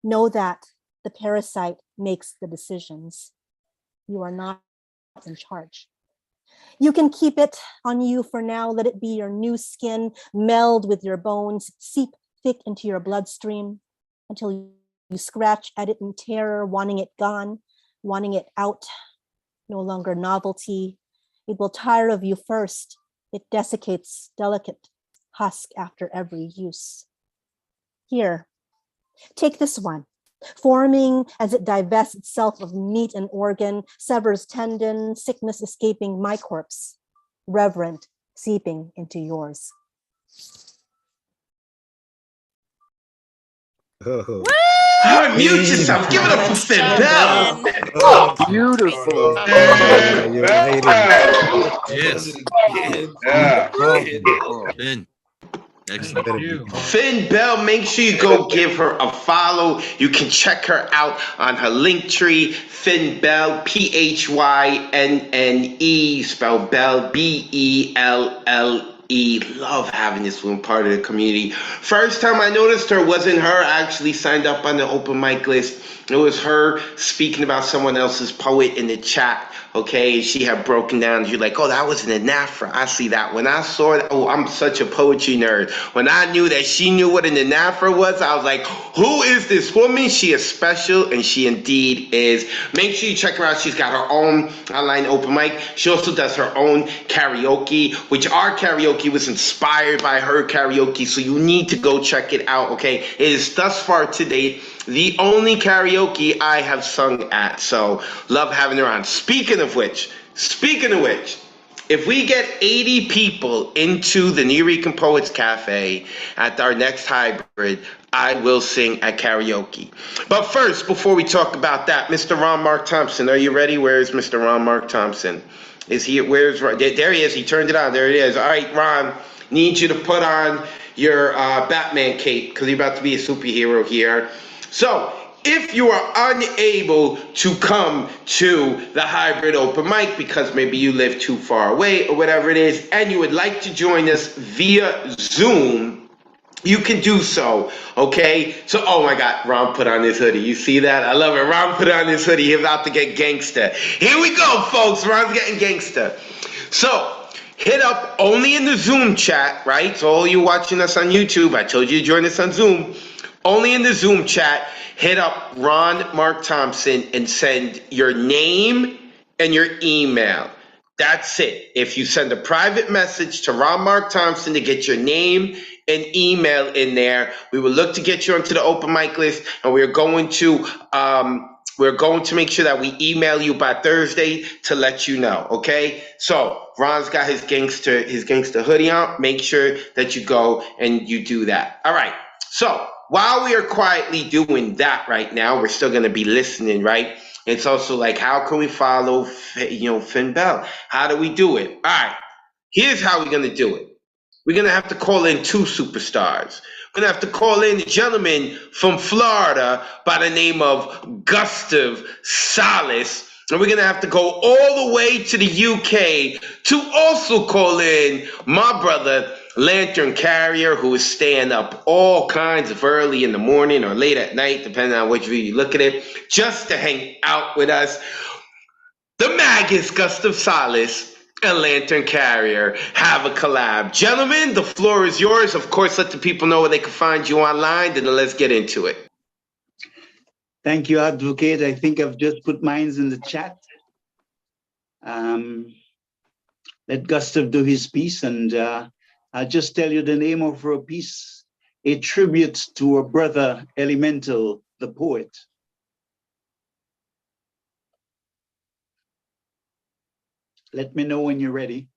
Know that the parasite makes the decisions. You are not in charge. You can keep it on you for now. Let it be your new skin, meld with your bones, seep thick into your bloodstream until you scratch at it in terror, wanting it gone, wanting it out, no longer novelty. It will tire of you first. It desiccates delicate husk after every use. Here, take this one, forming as it divests itself of meat and organ, severs tendon, sickness escaping my corpse, reverent, seeping into yours. Mute yourself. Give it up for Finn Bell. Beautiful. Yes. Yeah. Finn. Excellent. Finn Bell, make sure you go give her a follow. You can check her out on her link tree, Finn Bell, PHYNNE, spelled Bell, BELLE. Love having this woman part of the community. First time I noticed her wasn't her. I actually signed up on the open mic list. It was her speaking about someone else's poet in the chat. Okay, and she had broken down. You're like, oh, that was an anaphora. I see that. When I saw it, oh, I'm such a poetry nerd. When I knew that she knew what an anaphora was, I was like, who is this woman? She is special, and she indeed is. Make sure you check her out. She's got her own online open mic. She also does her own karaoke, which our karaoke was inspired by her karaoke, so you need to go check it out, okay? It is thus far to date the only karaoke I have sung at, so love having her on. Speaking of which, if we get 80 people into the Nuyorican Poets Cafe at our next hybrid, I will sing at karaoke. But first, before we talk about that, Mr. Ron Mark Thompson, are you ready? Where is Mr. Ron Mark Thompson? Is he, where's, there he is, he turned it on, there it is. All right, Ron, need you to put on your Batman cape, because you're about to be a superhero here. So, if you are unable to come to the hybrid open mic because maybe you live too far away or whatever it is, and you would like to join us via Zoom, you can do so, okay? So, oh my God, Ron put on his hoodie. You see that? I love it. Ron put on his hoodie. He's about to get gangster. Here we go, folks. Ron's getting gangster. So, hit up only in the Zoom chat, right? So all you watching us on YouTube, I told you to join us on Zoom. only in the Zoom chat, hit up Ron Mark Thompson and send your name and your email. That's it. If you send a private message to Ron Mark Thompson to get your name and email in there, we will look to get you onto the open mic list, and we're going to make sure that we email you by Thursday to let you know. Okay? So Ron's got his gangster hoodie on. Make sure that you go and you do that. All right. So while we are quietly doing that right now, we're still going to be listening, right? It's also like, how can we follow, Finn Bell? How do we do it? All right, here's how we're going to do it. We're going to have to call in two superstars. We're going to have to call in a gentleman from Florida by the name of Gustav Salas. And we're going to have to go all the way to the UK to also call in my brother, Lantern Carrier, who is staying up all kinds of early in the morning or late at night, depending on which view you look at it, just to hang out with us. The Magus, Gustav Salas, and Lantern Carrier have a collab. Gentlemen, the floor is yours. Of course, let the people know where they can find you online, then let's get into it. Thank you, Advocate. I think I've just put mine in the chat. Let Gustav do his piece, and I'll just tell you the name of her piece, a tribute to her brother, Elemental, the poet. Let me know when you're ready.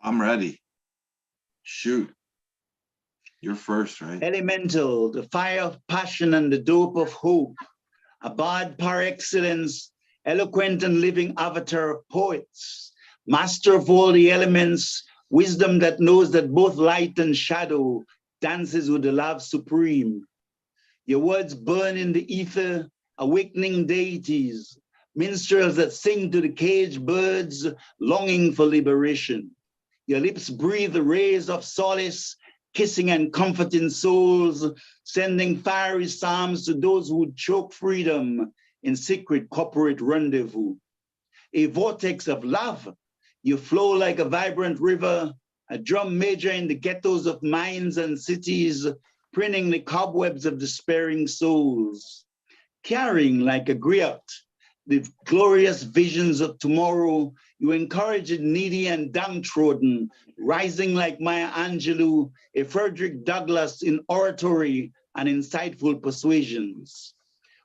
I'm ready. Shoot. You're first, right? Elemental, the fire of passion and the dope of hope, a bard par excellence, eloquent and living avatar of poets, master of all the elements, wisdom that knows that both light and shadow dances with the love supreme. Your words burn in the ether, awakening deities, minstrels that sing to the caged birds, longing for liberation. Your lips breathe the rays of solace, kissing and comforting souls, sending fiery psalms to those who choke freedom in secret corporate rendezvous. A vortex of love, you flow like a vibrant river, a drum major in the ghettos of minds and cities, printing the cobwebs of despairing souls. Carrying like a griot the glorious visions of tomorrow, you encourage the needy and downtrodden, rising like Maya Angelou, a Frederick Douglass in oratory and insightful persuasions.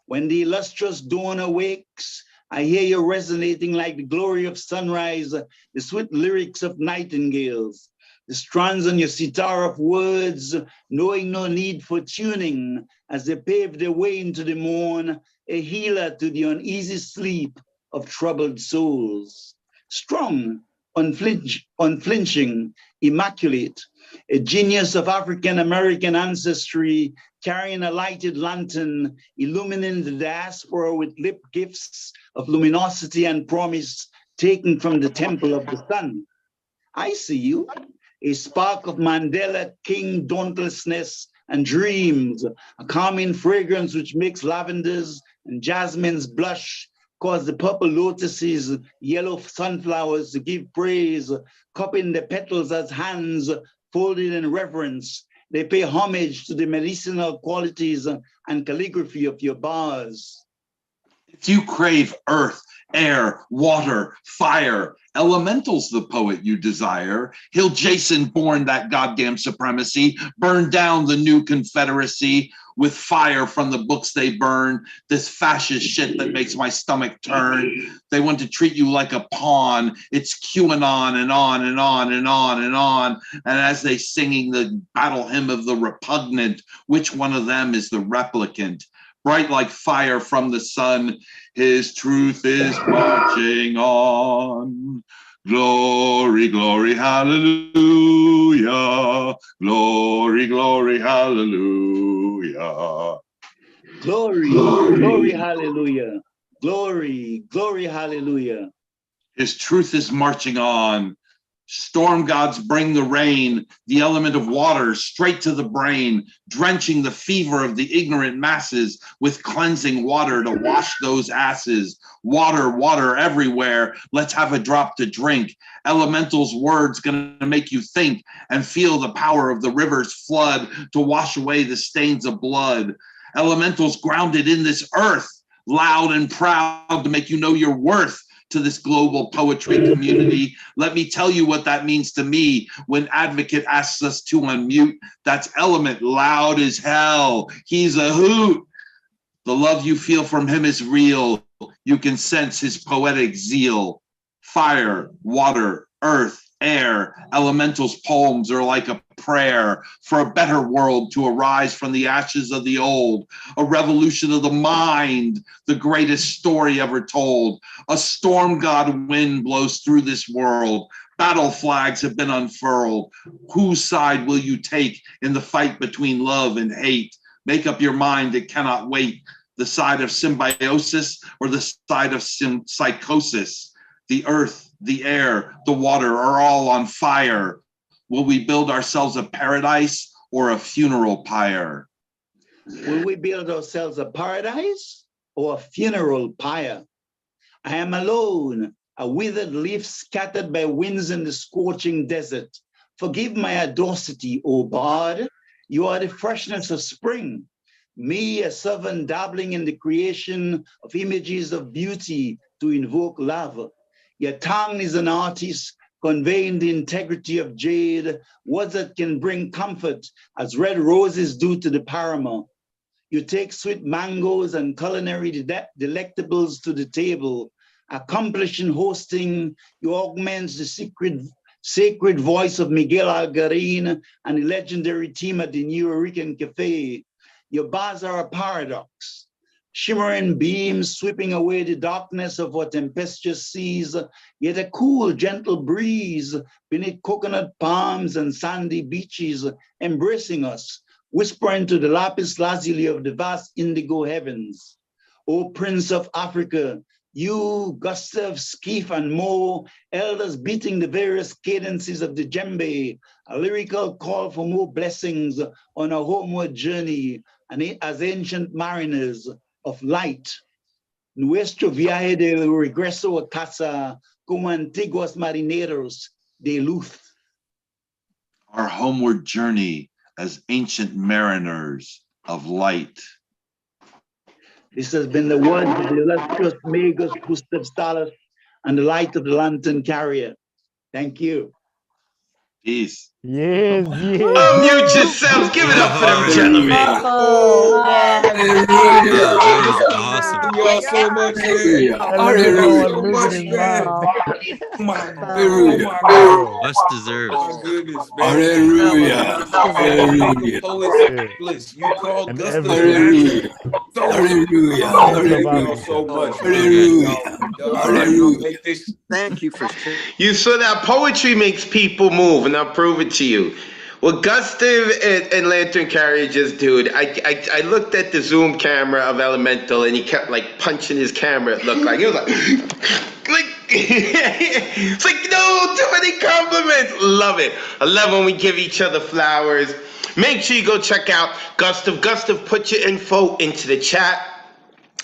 When the illustrious dawn awakes, I hear you resonating like the glory of sunrise, the sweet lyrics of nightingales, the strands on your sitar of words, knowing no need for tuning as they pave their way into the morn, a healer to the uneasy sleep of troubled souls. Strong, unflinching, immaculate, a genius of African-American ancestry, carrying a lighted lantern, illumining the diaspora with lip gifts of luminosity and promise taken from the temple of the sun. I see you, a spark of Mandela King dauntlessness and dreams, a calming fragrance which makes lavenders and jasmines blush, cause the purple lotuses, yellow sunflowers to give praise, cupping the petals as hands folded in reverence. They pay homage to the medicinal qualities and calligraphy of your bars. If you crave earth, air, water, fire, elemental's the poet you desire. He'll Jason Bourne that goddamn supremacy, burn down the new Confederacy with fire from the books they burn, this fascist shit that makes my stomach turn. They want to treat you like a pawn. It's QAnon and on and on and on and on. And as they singing the battle hymn of the repugnant, which one of them is the replicant? Bright like fire from the sun, his truth is marching on. Glory, glory, hallelujah. Glory, glory, hallelujah. Glory, glory, hallelujah. Glory, glory, hallelujah. His truth is marching on. Storm gods bring the rain, the element of water straight to the brain, drenching the fever of the ignorant masses with cleansing water to wash those asses. Water, water everywhere. Let's have a drop to drink. Elemental's words gonna make you think and feel the power of the river's flood to wash away the stains of blood. Elemental's grounded in this earth, loud and proud to make you know your worth. To this global poetry community. Let me tell you what that means to me when Advocate asks us to unmute. That's Element, loud as hell. He's a hoot. The love you feel from him is real. You can sense his poetic zeal. Fire, water, earth, air. Elemental's poems are like a prayer for a better world to arise from the ashes of the old, a revolution of the mind, the greatest story ever told. A storm god wind blows through this world. Battle flags have been unfurled. Whose side will you take in the fight between love and hate? Make up your mind, it cannot wait. The side of symbiosis or the side of psychosis? The earth, the air, the water are all on fire. Will we build ourselves a paradise or a funeral pyre? Will we build ourselves a paradise or a funeral pyre? I am alone, a withered leaf scattered by winds in the scorching desert. Forgive my adversity, O bard. You are the freshness of spring. Me, a servant dabbling in the creation of images of beauty to invoke love. Your tongue is an artist, conveying the integrity of jade, words that can bring comfort as red roses do to the paramour. You take sweet mangoes and culinary delectables to the table. Accomplished in hosting, you augment the sacred voice of Miguel Algarin and the legendary team at the New Rican Cafe. Your bars are a paradox. Shimmering beams sweeping away the darkness of our tempestuous seas, yet a cool, gentle breeze beneath coconut palms and sandy beaches embracing us, whispering to the lapis lazuli of the vast indigo heavens. O Prince of Africa, you, Gustav, Skeef, and Mo, elders beating the various cadences of the djembe, a lyrical call for more blessings on our homeward journey, and as ancient mariners of light. Nuestro viaje de regreso a casa como antiguos marineros de luz. Our homeward journey as ancient mariners of light. This has been the words of the illustrious Magus Gustav Stalos and the light of the lantern carrier. Thank you. Peace. Yes, yes. Unmute yourselves. Give it up for them gentlemen. Oh, That was awesome. Thank y'all so much, man. Much deserved. Oh, goodness, man. Hallelujah. Holy bliss. You called Gustav Hallelujah. Hallelujah. So much. Hallelujah. Thank you for sharing. You saw that poetry makes people move, and I'll prove it to you. What Gustav and Lantern Carrier just did, I looked at the Zoom camera of Elemental, and he kept like punching his camera. It looked like he was like it's like no, too many compliments. Love it. I love when we give each other flowers. Make sure you go check out Gustav. Gustav, put your info into the chat.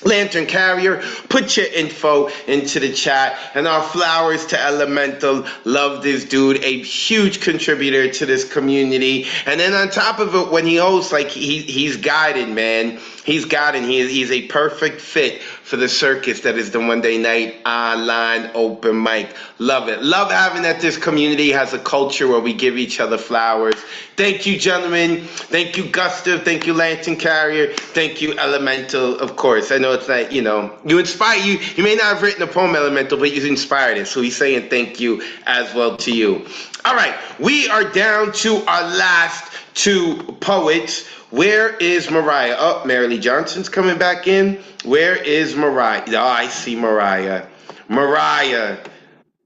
Lantern Carrier, put your info into the chat. And our flowers to Elemental. Love this dude, a huge contributor to this community. And then on top of it, when he hosts, like he's guided, man. He's guided. He's a perfect fit for the circus that is the Monday night online open mic. Love it. Love having that this community has a culture where we give each other flowers. Thank you, gentlemen. Thank you, Gustav. Thank you, Lantern Carrier. Thank you, Elemental. Of course, I know it's not, you inspire you. You may not have written a poem, Elemental, but you inspired it. So he's saying thank you as well to you. All right, we are down to our last two poets. Where is Mariah? Oh, Marilee Johnson's coming back in. Where is Mariah? Oh, I see Mariah. Mariah,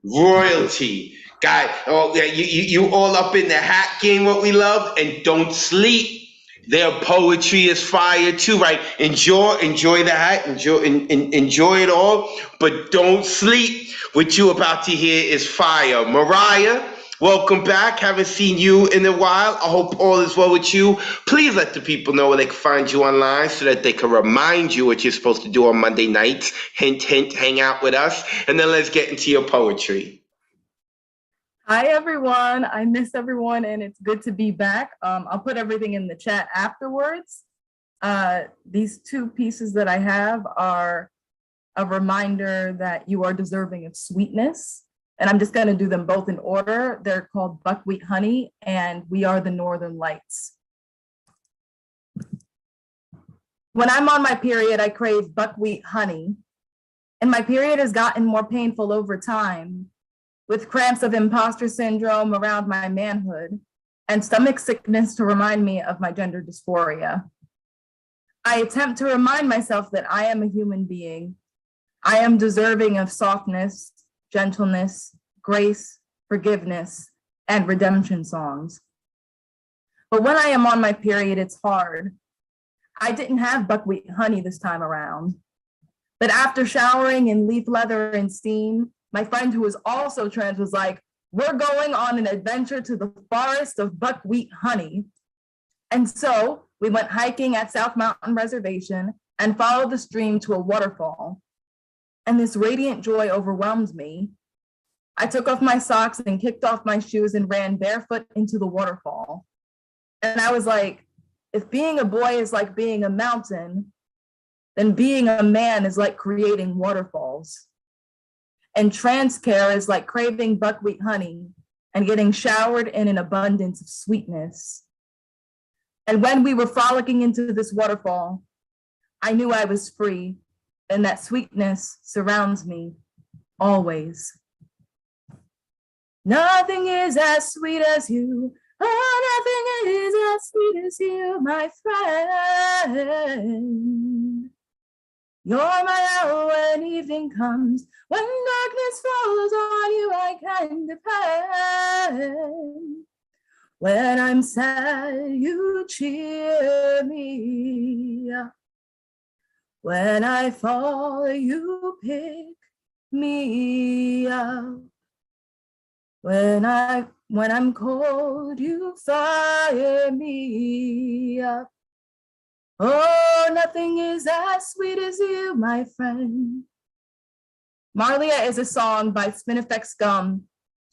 royalty. Guy, oh yeah, you all up in the hat game, what we love, and don't sleep. Their poetry is fire too, right? Enjoy the hat, enjoy it all, but don't sleep. What you about to hear is fire. Mariah, Welcome back. Haven't seen you in a while. I hope all is well with you. Please let the people know where they can find you online so that they can remind you what you're supposed to do on Monday nights. Hint, hint, hang out with us. And then let's get into your poetry. Hi, everyone. I miss everyone, and it's good to be back. I'll put everything in the chat afterwards. These two pieces that I have are a reminder that you are deserving of sweetness. And I'm just going to do them both in order. They're called Buckwheat Honey and We Are the Northern Lights. When I'm on my period, I crave buckwheat honey. And my period has gotten more painful over time, with cramps of imposter syndrome around my manhood and stomach sickness to remind me of my gender dysphoria. I attempt to remind myself that I am a human being. I am deserving of softness, gentleness, grace, forgiveness, and redemption songs. But when I am on my period, it's hard. I didn't have buckwheat honey this time around. But after showering in leaf leather and steam, my friend who was also trans was like, we're going on an adventure to the forest of buckwheat honey. And so we went hiking at South Mountain Reservation and followed the stream to a waterfall. And this radiant joy overwhelmed me. I took off my socks and kicked off my shoes and ran barefoot into the waterfall. And I was like, if being a boy is like being a mountain, then being a man is like creating waterfalls. And trans care is like craving buckwheat honey and getting showered in an abundance of sweetness. And when we were frolicking into this waterfall, I knew I was free and that sweetness surrounds me always. Nothing is as sweet as you. Oh, nothing is as sweet as you, my friend. You're my hour when evening comes. When darkness falls on you, I can depend. When I'm sad, you cheer me up. When I fall, you pick me up. When I'm cold, you fire me up. Oh, nothing is as sweet as you, my friend. Marlia is a song by Spinifex Gum.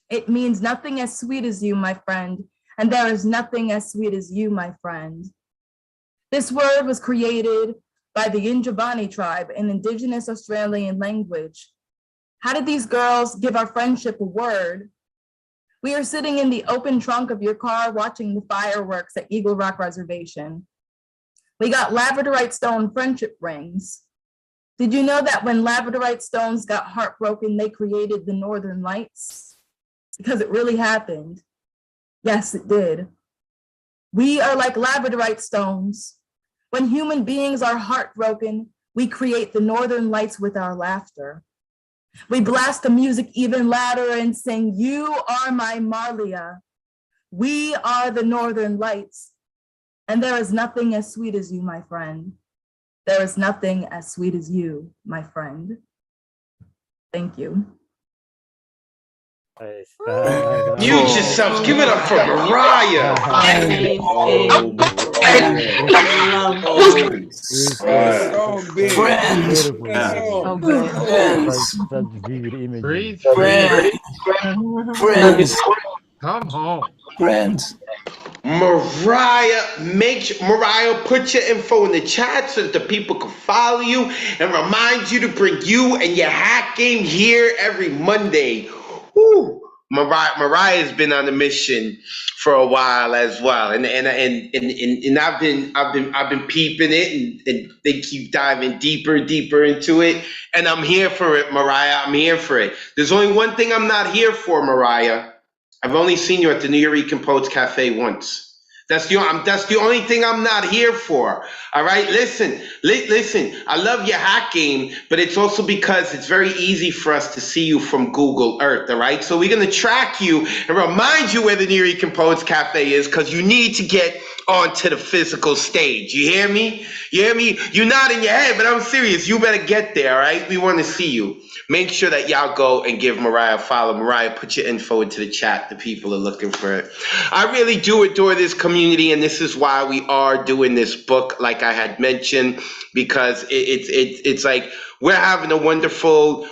It means nothing as sweet as you, my friend, and there is nothing as sweet as you, my friend. This word was created by the Yinjabani tribe, an indigenous Australian language. How did these girls give our friendship a word? We are sitting in the open trunk of your car watching the fireworks at Eagle Rock Reservation. We got labradorite stone friendship rings. Did you know that when labradorite stones got heartbroken, they created the Northern Lights? Because it really happened. Yes, it did. We are like labradorite stones. When human beings are heartbroken, we create the Northern Lights with our laughter. We blast the music even louder and sing, you are my Marlia. We are the Northern Lights. And there is nothing as sweet as you, my friend. There is nothing as sweet as you, my friend. Thank you. Mute yourselves. Give it up for Mariah. Friends. Come home. Friends. Mariah, Mariah, put your info in the chat so that the people can follow you and remind you to bring you and your hack game here every Monday. Woo. Mariah has been on a mission for a while as well, and I've been peeping it, and they keep diving deeper into it, and I'm here for it, Mariah. I'm here for it. There's only one thing I'm not here for, Mariah. I've only seen you at the New York Poets Cafe once. That's the only thing I'm not here for. All right, listen. I love your hack game, but it's also because it's very easy for us to see you from Google Earth. All right, so we're gonna track you and remind you where the New York Poets Cafe is, because you need to get onto the physical stage. You hear me? You hear me? You're nodding your head, but I'm serious. You better get there, all right? We want to see you. Make sure that y'all go and give Mariah a follow. Mariah, put your info into the chat. The people are looking for it. I really do adore this community, and this is why we are doing this book, like I had mentioned, because it's like we are having a wonderful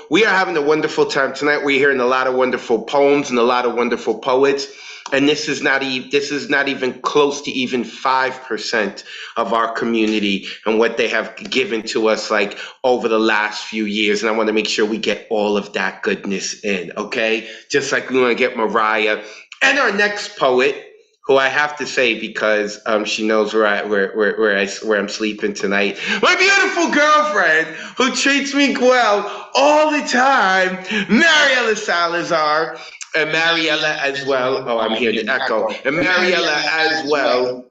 time tonight. We're hearing a lot of wonderful poems and a lot of wonderful poets. And this is not even close to even 5% of our community and what they have given to us like over the last few years. And I want to make sure we get all of that goodness in, okay? Just like we want to get Mariah and our next poet, who I have to say because she knows where I'm sleeping tonight. My beautiful girlfriend who treats me well all the time, Mariela Salazar. And Mariela as well. Oh, I'm hearing the echo. And Mariela as well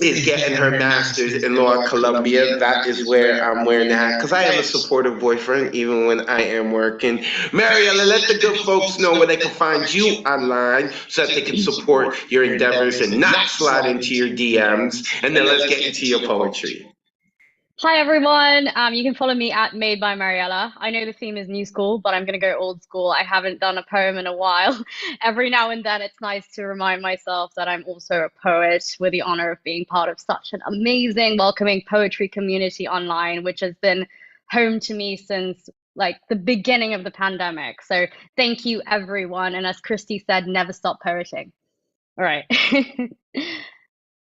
is getting her master's in law at Columbia. That is where I'm wearing the hat because I am a supportive boyfriend even when I am working. Mariela, let the good folks know where they can find you online so that they can support your endeavors and not slide into your DMs. And then let's get into your poetry. Hi everyone, you can follow me at Made by Mariella. I know the theme is new school, but I'm gonna go old school. I haven't done a poem in a while. Every now and then it's nice to remind myself that I'm also a poet with the honor of being part of such an amazing, welcoming poetry community online, which has been home to me since like the beginning of the pandemic. So thank you everyone. And as Christy said, never stop poeting. All right.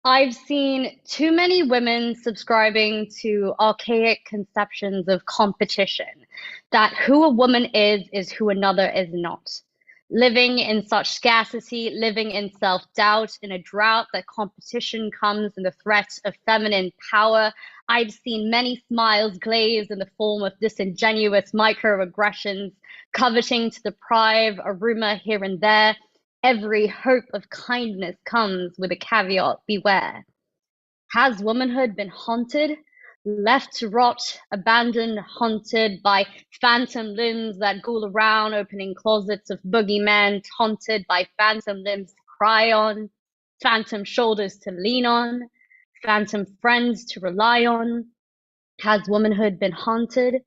I've seen too many women subscribing to archaic conceptions of competition, that who a woman is who another is not. Living in such scarcity, living in self-doubt, in a drought that competition comes in the threat of feminine power. I've seen many smiles glazed in the form of disingenuous microaggressions, coveting to deprive a rumor here and there. Every hope of kindness comes with a caveat, beware. Has womanhood been haunted, left to rot, abandoned, haunted by phantom limbs that ghoul around, opening closets of boogeymen, haunted by phantom limbs to cry on, phantom shoulders to lean on, phantom friends to rely on? Has womanhood been haunted,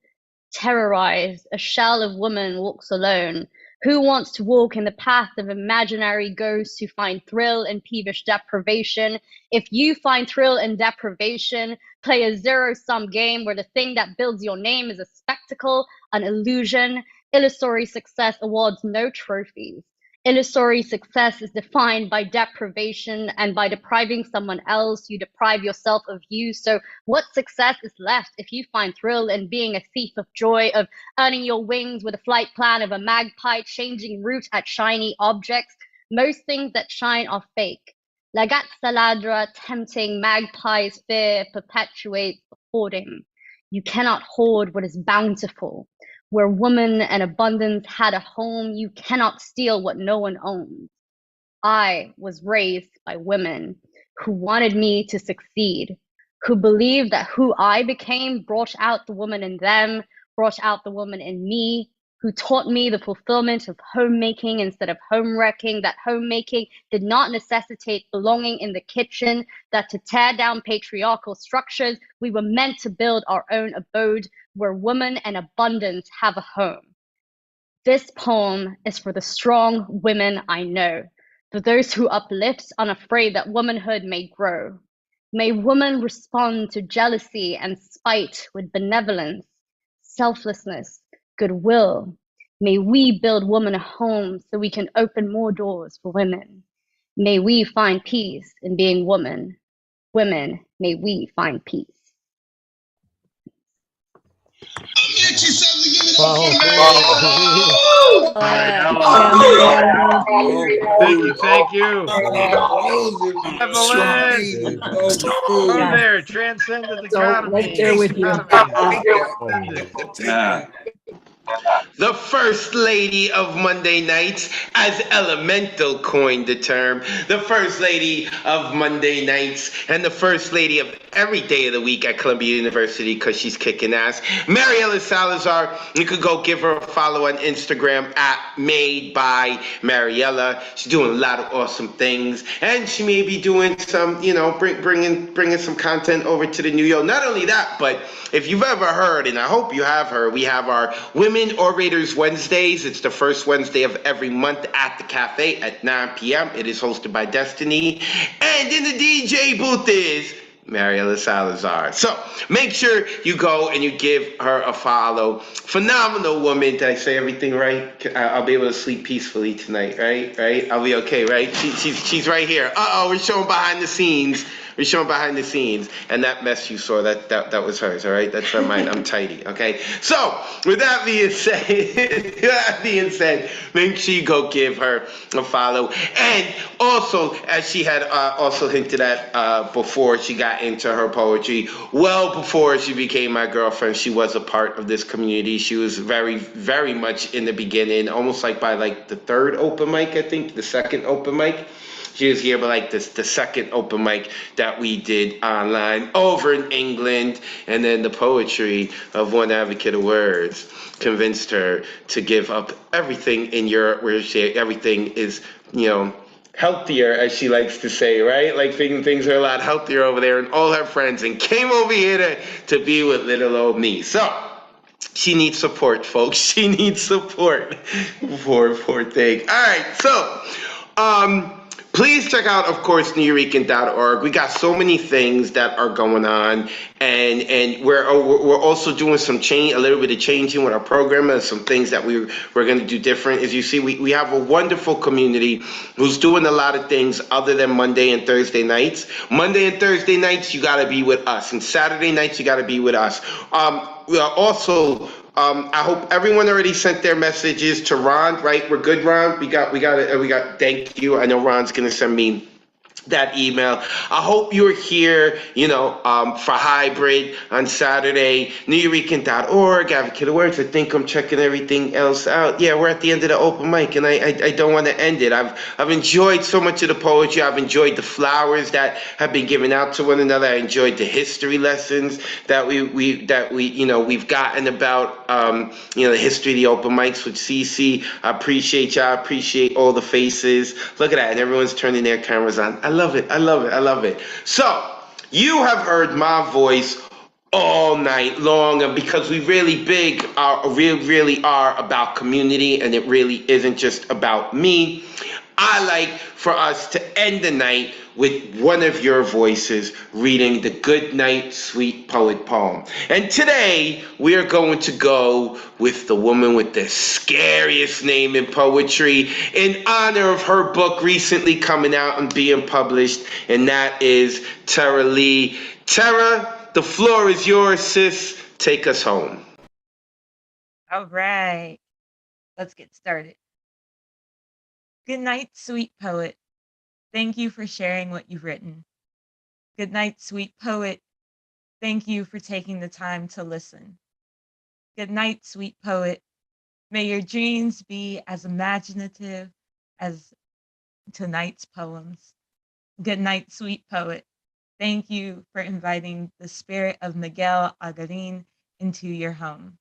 terrorized? A shell of woman walks alone. Who wants to walk in the path of imaginary ghosts who find thrill in peevish deprivation? If you find thrill in deprivation, play a zero-sum game where the thing that builds your name is a spectacle, an illusion. Illusory success awards no trophies. Illusory success is defined by deprivation, and by depriving someone else, you deprive yourself of you. So what success is left if you find thrill in being a thief of joy, of earning your wings with a flight plan of a magpie, changing route at shiny objects? Most things that shine are fake. La Saladra, tempting magpie's fear, perpetuates hoarding. You cannot hoard what is bountiful. Where woman and abundance had a home, you cannot steal what no one owns. I was raised by women who wanted me to succeed, who believed that who I became brought out the woman in them, brought out the woman in me, who taught me the fulfillment of homemaking instead of home wrecking, that homemaking did not necessitate belonging in the kitchen, that to tear down patriarchal structures, we were meant to build our own abode where woman and abundance have a home. This poem is for the strong women I know, for those who uplift, unafraid that womanhood may grow. May woman respond to jealousy and spite with benevolence, selflessness, goodwill. May we build woman a home so we can open more doors for women. May we find peace in being woman. Women, may we find peace. Thank you. Evelyn, come there, transcendent academy. Right there with you. The first lady of Monday nights, as Elemental coined the term, the first lady of Monday nights and the first lady of every day of the week at Columbia University because she's kicking ass. Mariela Salazar, you could go give her a follow on Instagram at Made by Mariela. She's doing a lot of awesome things, and she may be doing some, bringing some content over to the New York. Not only that, but if you've ever heard, and I hope you have heard, we have our Women Orators Wednesdays. It's the first Wednesday of every month at the cafe at 9 p.m. It is hosted by Destiny. And in the DJ booth is Mariela Salazar. So make sure you go and you give her a follow. Phenomenal woman. Did I say everything right? I'll be able to sleep peacefully tonight, right? I'll be okay, right? She's right here. We're showing behind the scenes. And that mess you saw, that was hers, all right? That's not mine. I'm tidy, okay? So, with that being said, make sure you go give her a follow. And also, as she had also hinted at before she got into her poetry, well before she became my girlfriend, she was a part of this community. She was very, very much in the beginning, almost like by like the third open mic, I think, the second open mic. She was here, but like the second open mic that we did online over in England, and then the poetry of one advocate of words convinced her to give up everything in Europe, where everything is, healthier, as she likes to say, right? Like things are a lot healthier over there, and all her friends, and came over here to be with little old me. So she needs support, folks. She needs support. Poor thing. All right, so please check out, of course, nuyorican.org. We got so many things that are going on, and we're also doing a little bit of changing with our program, and some things that we're going to do different. As you see, we have a wonderful community who's doing a lot of things other than Monday and Thursday nights. Monday and Thursday nights, you got to be with us, and Saturday nights, you got to be with us. We are also. I hope everyone already sent their messages to Ron, right? We're good, Ron? We got, thank you. I know Ron's going to send me that email. I hope you're here, for hybrid on Saturday, nuyorican.org, Advocate of Words. I think I'm checking everything else out. Yeah, we're at the end of the open mic, and I don't want to end it. I've enjoyed so much of the poetry. I've enjoyed the flowers that have been given out to one another. I enjoyed the history lessons that we've gotten about, the history of the open mics with CC. I appreciate y'all. I appreciate all the faces. Look at that, and everyone's turning their cameras on. I love it. So, you have heard my voice all night long, and because we really are about community, and it really isn't just about me, I like for us to end the night with one of your voices reading the Good Night Sweet Poet poem. And today, we are going to go with the woman with the scariest name in poetry in honor of her book recently coming out and being published, and that is Tara Lee. Tara, the floor is yours, sis. Take us home. All right, let's get started. Good night, sweet poet. Thank you for sharing what you've written. Good night, sweet poet. Thank you for taking the time to listen. Good night, sweet poet. May your dreams be as imaginative as tonight's poems. Good night, sweet poet. Thank you for inviting the spirit of Miguel Agarin into your home.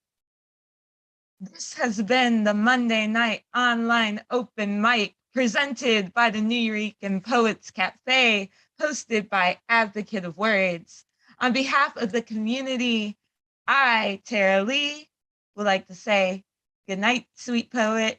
This has been the Monday Night Online Open Mic presented by the Nuyorican Poets Cafe, hosted by Advocate of Words. On behalf of the community, I, Tara Lee, would like to say good night, sweet poet.